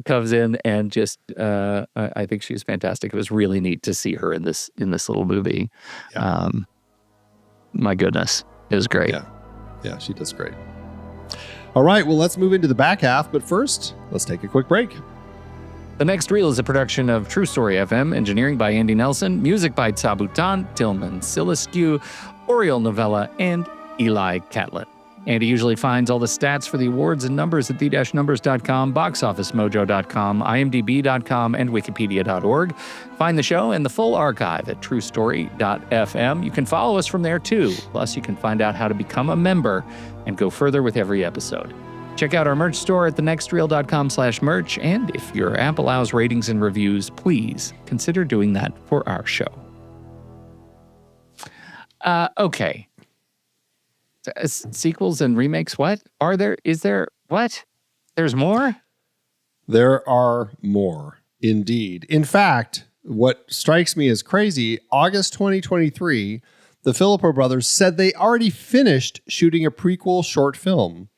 [SPEAKER 1] Comes in and just, I think she's fantastic. It was really neat to see her in this little movie. Yeah. My goodness, it was great.
[SPEAKER 2] Yeah, she does great. All right, well, let's move into the back half, but first, let's take a quick break.
[SPEAKER 1] The Next Reel is a production of True Story FM, engineering by Andy Nelson, music by Tabutan, Tillman Siliscu, Oriel Novella, and Eli Catlett. Andy usually finds all the stats for the awards and numbers at the-numbers.com, boxofficemojo.com, imdb.com, and wikipedia.org. Find the show and the full archive at truestory.fm. You can follow us from there too. Plus, you can find out how to become a member and go further with every episode. Check out our merch store at thenextreel.com/merch. And if your app allows ratings and reviews, please consider doing that for our show. Okay. Sequels and remakes, what? What? There's more?
[SPEAKER 2] There are more, indeed. In fact, what strikes me as crazy, August 2023, the Philippou brothers said they already finished shooting a prequel short film,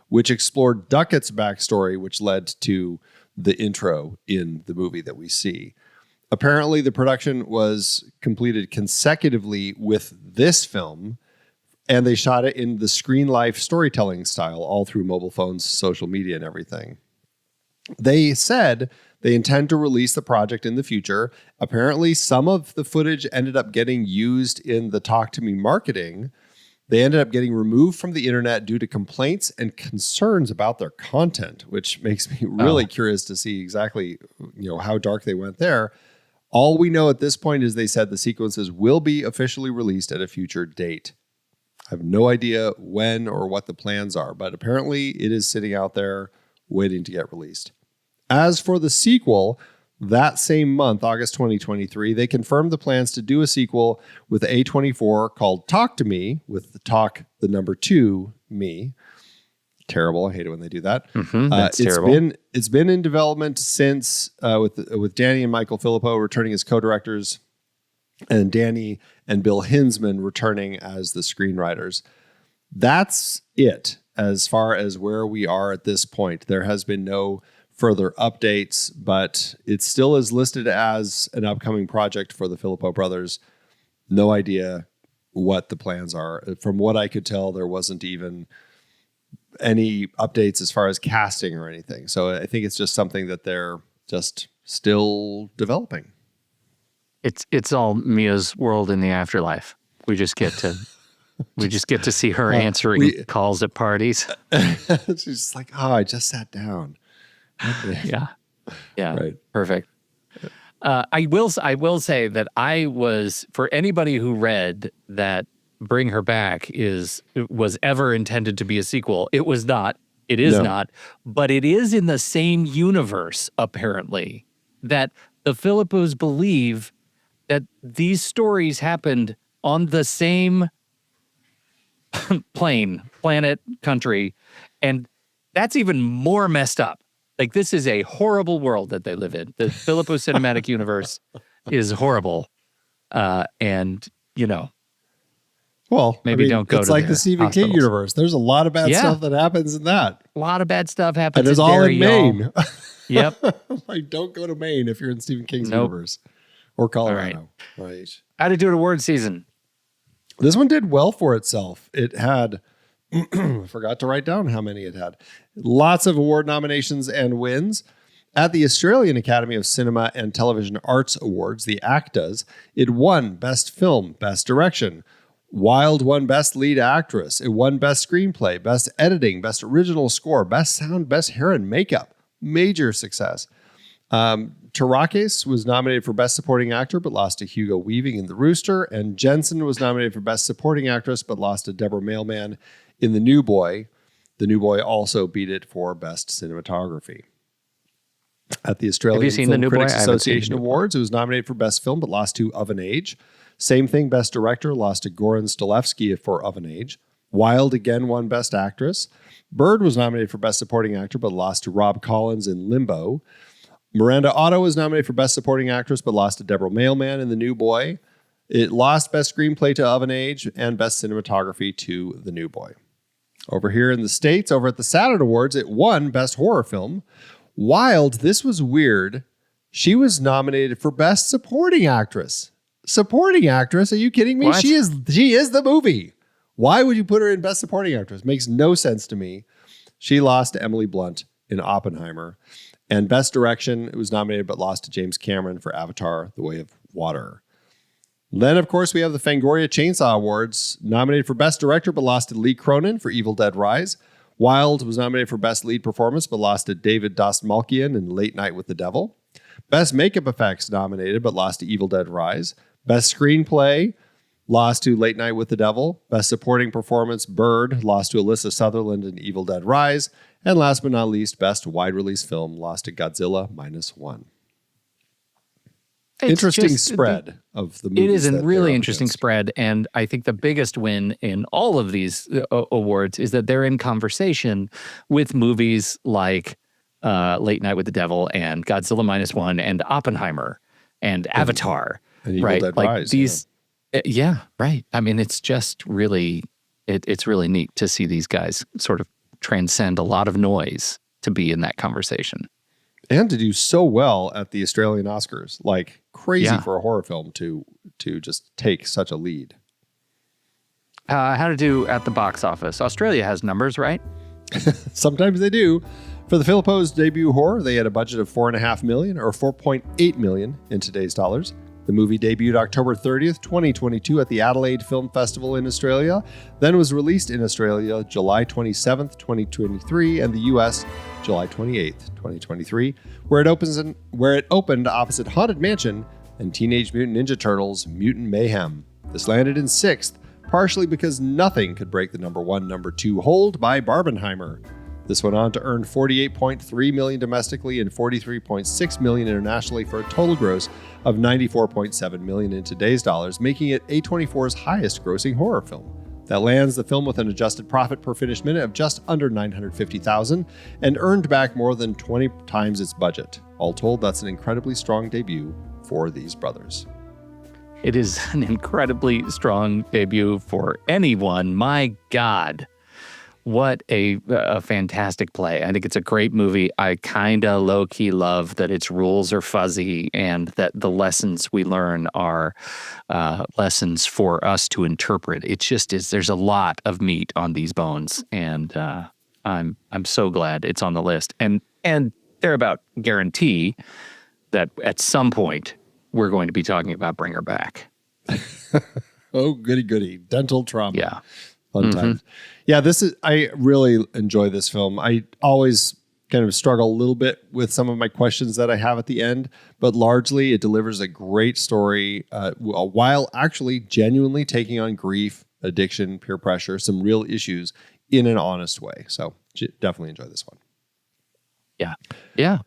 [SPEAKER 2] which explored Duckett's backstory, which led to the intro in the movie that we see. Apparently, the production was completed consecutively with this film, and they shot it in the screen life storytelling style, all through mobile phones, social media, and everything. They said they intend to release the project in the future. Apparently, some of the footage ended up getting used in the Talk to Me marketing. They ended up getting removed from the internet due to complaints and concerns about their content, which makes me really curious to see exactly, how dark they went there. All we know at this point is they said the sequences will be officially released at a future date. I have no idea when or what the plans are, but apparently it is sitting out there waiting to get released. As for the sequel, that same month, August 2023, they confirmed the plans to do a sequel with A24 called Talk to Me, with the talk, the number 2, me. Terrible. I hate it when they do that.
[SPEAKER 1] That's terrible.
[SPEAKER 2] It's been in development since with Danny and Michael Philippou returning as co-directors, and Danny and Bill Hinsman returning as the screenwriters. That's it as far as where we are at this point. There has been no further updates, but it still is listed as an upcoming project for the Philippou brothers. No idea what the plans are. From what I could tell, there wasn't even any updates as far as casting or anything. So I think it's just something that they're just still developing.
[SPEAKER 1] It's all Mia's world in the afterlife. We just get to see her answering calls at parties.
[SPEAKER 2] She's just like, I just sat down.
[SPEAKER 1] Yeah.
[SPEAKER 2] Right.
[SPEAKER 1] Perfect. I will say that I was, for anybody who read that Bring Her Back was ever intended to be a sequel, it was not. It is not. But it is in the same universe, apparently, that the Philippous believe that these stories happened on the same planet, country, and that's even more messed up. Like, this is a horrible world that they live in. The Philippou cinematic universe is horrible. And,
[SPEAKER 2] well,
[SPEAKER 1] maybe don't go to
[SPEAKER 2] it's like the Stephen King universe. There's a lot of bad stuff that happens in that.
[SPEAKER 1] A lot of bad stuff happens.
[SPEAKER 2] And it's all in Maine.
[SPEAKER 1] Yep.
[SPEAKER 2] Like, don't go to Maine if you're in Stephen King's universe. Or Colorado. Right.
[SPEAKER 1] Attitude Award season.
[SPEAKER 2] This one did well for itself. It had, I forgot to write down how many it had. Lots of award nominations and wins. At the Australian Academy of Cinema and Television Arts Awards, the ACTAs, it won Best Film, Best Direction. Wilde won Best Lead Actress. It won Best Screenplay, Best Editing, Best Original Score, Best Sound, Best Hair and Makeup. Major success. Tarakis was nominated for Best Supporting Actor, but lost to Hugo Weaving in The Rooster. And Jensen was nominated for Best Supporting Actress, but lost to Deborah Mailman in The New Boy. The New Boy also beat it for Best Cinematography. At the Australian Film Critics Association Awards, it was nominated for Best Film, but lost to Of an Age. Same thing, Best Director, lost to Goran Stolevski for Of an Age. Wilde again won Best Actress. Bird was nominated for Best Supporting Actor, but lost to Rob Collins in Limbo. Miranda Otto was nominated for Best Supporting Actress, but lost to Deborah Mailman in The New Boy. It lost Best Screenplay to Of an Age and Best Cinematography to The New Boy. Over here in the States, over at the Saturn Awards, it won Best Horror Film. Wilde, this was weird. She was nominated for Best Supporting Actress. Supporting Actress? Are you kidding me?
[SPEAKER 1] What?
[SPEAKER 2] She is the movie. Why would you put her in Best Supporting Actress? Makes no sense to me. She lost to Emily Blunt in Oppenheimer. And Best Direction, it was nominated but lost to James Cameron for Avatar, The Way of Water. Then, of course, we have the Fangoria Chainsaw Awards, nominated for Best Director but lost to Lee Cronin for Evil Dead Rise. Wilde was nominated for Best Lead Performance but lost to David Dastmalchian in Late Night with the Devil. Best Makeup Effects nominated but lost to Evil Dead Rise. Best Screenplay lost to Late Night with the Devil. Best Supporting Performance, Bird, lost to Alyssa Sutherland in Evil Dead Rise. And last but not least, best wide release film lost to Godzilla -1.
[SPEAKER 1] It's
[SPEAKER 2] Interesting
[SPEAKER 1] just-
[SPEAKER 2] spread of the movies.
[SPEAKER 1] It is a
[SPEAKER 2] that
[SPEAKER 1] really
[SPEAKER 2] they're up
[SPEAKER 1] interesting
[SPEAKER 2] against.
[SPEAKER 1] spread. And I think the biggest win in all of these awards is that they're in conversation with movies like Late Night with the Devil and Godzilla -1 and Oppenheimer and Avatar.
[SPEAKER 2] And Evil
[SPEAKER 1] right?
[SPEAKER 2] Dead
[SPEAKER 1] Like
[SPEAKER 2] Rise,
[SPEAKER 1] these, yeah, right. I mean, it's just really, it's really neat to see these guys sort of transcend a lot of noise to be in that conversation.
[SPEAKER 2] And to do so well at the Australian Oscars, like crazy
[SPEAKER 1] Yeah.
[SPEAKER 2] for a horror film to just take such a lead.
[SPEAKER 1] How to do at the box office? Australia has numbers, right?
[SPEAKER 2] Sometimes they do. For the Philippou's debut horror, they had a budget of $4.5 million or $4.8 million in today's dollars. The movie debuted October 30th, 2022 at the Adelaide Film Festival in Australia, then was released in Australia July 27th, 2023, and the US July 28th, 2023, where it opened opposite Haunted Mansion and Teenage Mutant Ninja Turtles Mutant Mayhem. This landed in 6th, partially because nothing could break the number 1, number 2 hold by Barbenheimer. This went on to earn $48.3 million domestically and $43.6 million internationally for a total gross of $94.7 million in today's dollars, making it A24's highest grossing horror film. That lands the film with an adjusted profit per finished minute of just under $950,000 and earned back more than 20 times its budget. All told, that's an incredibly strong debut for these brothers.
[SPEAKER 1] It is an incredibly strong debut for anyone. My God. What a fantastic play. I think it's a great movie. I kind of low-key love that its rules are fuzzy and that the lessons we learn are lessons for us to interpret. It just is, there's a lot of meat on these bones, and I'm so glad it's on the list. And they're about guarantee that at some point we're going to be talking about Bring Her Back.
[SPEAKER 2] Oh, goody. Dental trauma.
[SPEAKER 1] Yeah.
[SPEAKER 2] Fun times. Yeah, I really enjoy this film. I always kind of struggle a little bit with some of my questions that I have at the end, but largely it delivers a great story while actually genuinely taking on grief, addiction, peer pressure, some real issues in an honest way. So definitely enjoy this one.
[SPEAKER 1] Yeah. Yeah.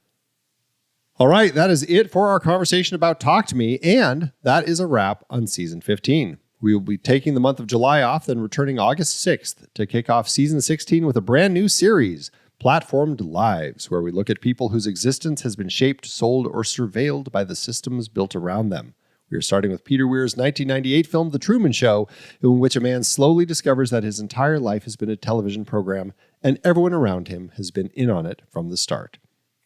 [SPEAKER 2] All right, that is it for our conversation about Talk to Me, and that is a wrap on season 15. We will be taking the month of July off, then returning August 6th to kick off season 16 with a brand new series, Platformed Lives, where we look at people whose existence has been shaped, sold, or surveilled by the systems built around them. We are starting with Peter Weir's 1998 film, The Truman Show, in which a man slowly discovers that his entire life has been a television program, and everyone around him has been in on it from the start.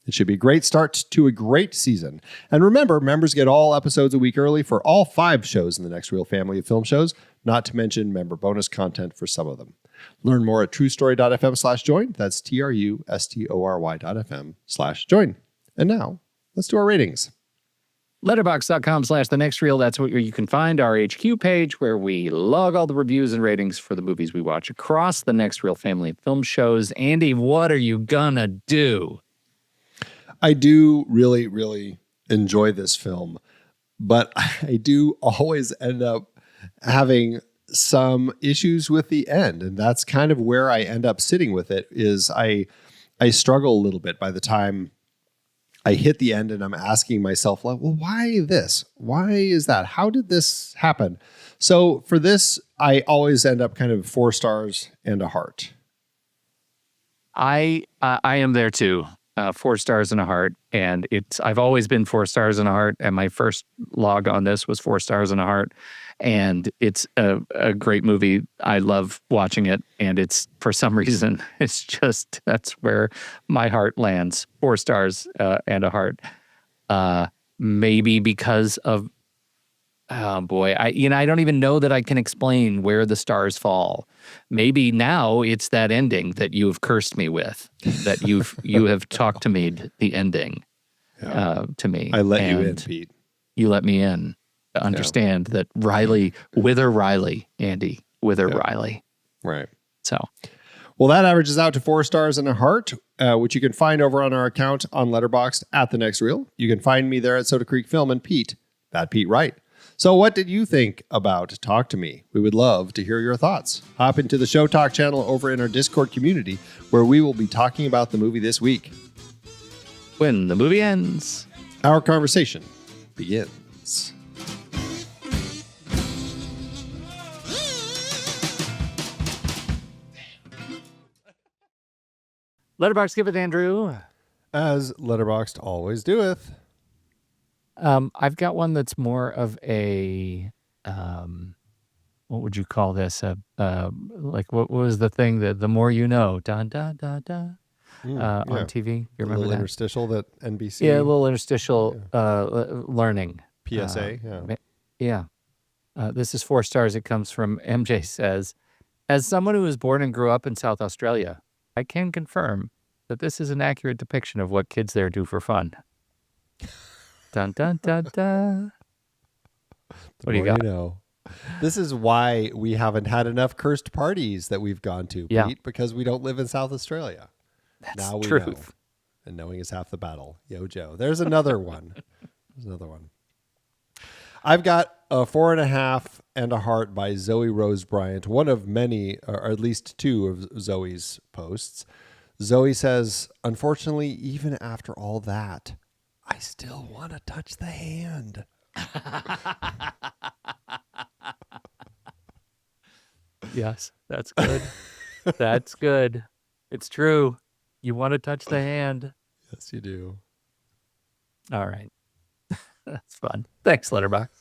[SPEAKER 2] It should be a great start to a great season. And remember, members get all episodes a week early for all 5 shows in the Next Reel family of film shows, not to mention member bonus content for some of them. Learn more at truestory.fm/join. That's truestory.fm/join. And now, let's do our ratings.
[SPEAKER 1] Letterboxd.com/the next reel. That's where you can find our HQ page where we log all the reviews and ratings for the movies we watch across the Next Reel family of film shows. Andy, what are you gonna do?
[SPEAKER 2] I do really, really enjoy this film, but I do always end up having some issues with the end. And that's kind of where I end up sitting with it is I struggle a little bit by the time I hit the end and I'm asking myself, like, well, why this? Why is that? How did this happen? So for this, I always end up kind of 4 stars and a heart.
[SPEAKER 1] I am there too. 4 stars and a heart, and I've always been 4 stars and a heart, and my first log on this was 4 stars and a heart, and it's a great movie. I love watching it, and it's, for some reason, it's just, that's where my heart lands. 4 stars and a heart. Maybe because of, oh boy, I don't even know that I can explain where the stars fall. Maybe now it's that ending that you have cursed me with, that you have talked to me the ending to me.
[SPEAKER 2] I let you in, Pete.
[SPEAKER 1] You let me in. Understand that Riley, Wither Riley, Andy, Wither Riley.
[SPEAKER 2] Right.
[SPEAKER 1] So,
[SPEAKER 2] well, that averages out to 4 stars and a heart, which you can find over on our account on Letterboxd at The Next Reel. You can find me there at Soda Creek Film and Pete, that Pete Wright. So what did you think about Talk to Me? We would love to hear your thoughts. Hop into the Show Talk channel over in our Discord community, where we will be talking about the movie this week.
[SPEAKER 1] When the movie ends.
[SPEAKER 2] Our conversation begins.
[SPEAKER 1] Letterboxd give it, Andrew.
[SPEAKER 2] As Letterboxd always doeth.
[SPEAKER 1] I've got one that's more of a, what would you call this? Like what was the thing that the more you know, da da da da, on TV? You remember
[SPEAKER 2] little
[SPEAKER 1] that?
[SPEAKER 2] interstitial that NBC.
[SPEAKER 1] Yeah, a little interstitial learning.
[SPEAKER 2] PSA.
[SPEAKER 1] Yeah. This is 4 stars. It comes from MJ says, as someone who was born and grew up in South Australia, I can confirm that this is an accurate depiction of what kids there do for fun. Dun dun dun dun. What do you got?
[SPEAKER 2] You know, this is why we haven't had enough cursed parties that we've gone to, Pete, because we don't live in South Australia.
[SPEAKER 1] That's
[SPEAKER 2] now we
[SPEAKER 1] truth.
[SPEAKER 2] know. And knowing is half the battle. Yo, Joe. There's another one. I've got a 4.5 and a heart by Zoe Rose Bryant, one of many, or at least 2 of Zoe's posts. Zoe says, unfortunately, even after all that, I still want to touch the hand.
[SPEAKER 1] Yes, that's good. That's good. It's true. You want to touch the hand.
[SPEAKER 2] Yes, you do.
[SPEAKER 1] All right. That's fun. Thanks, Letterboxd.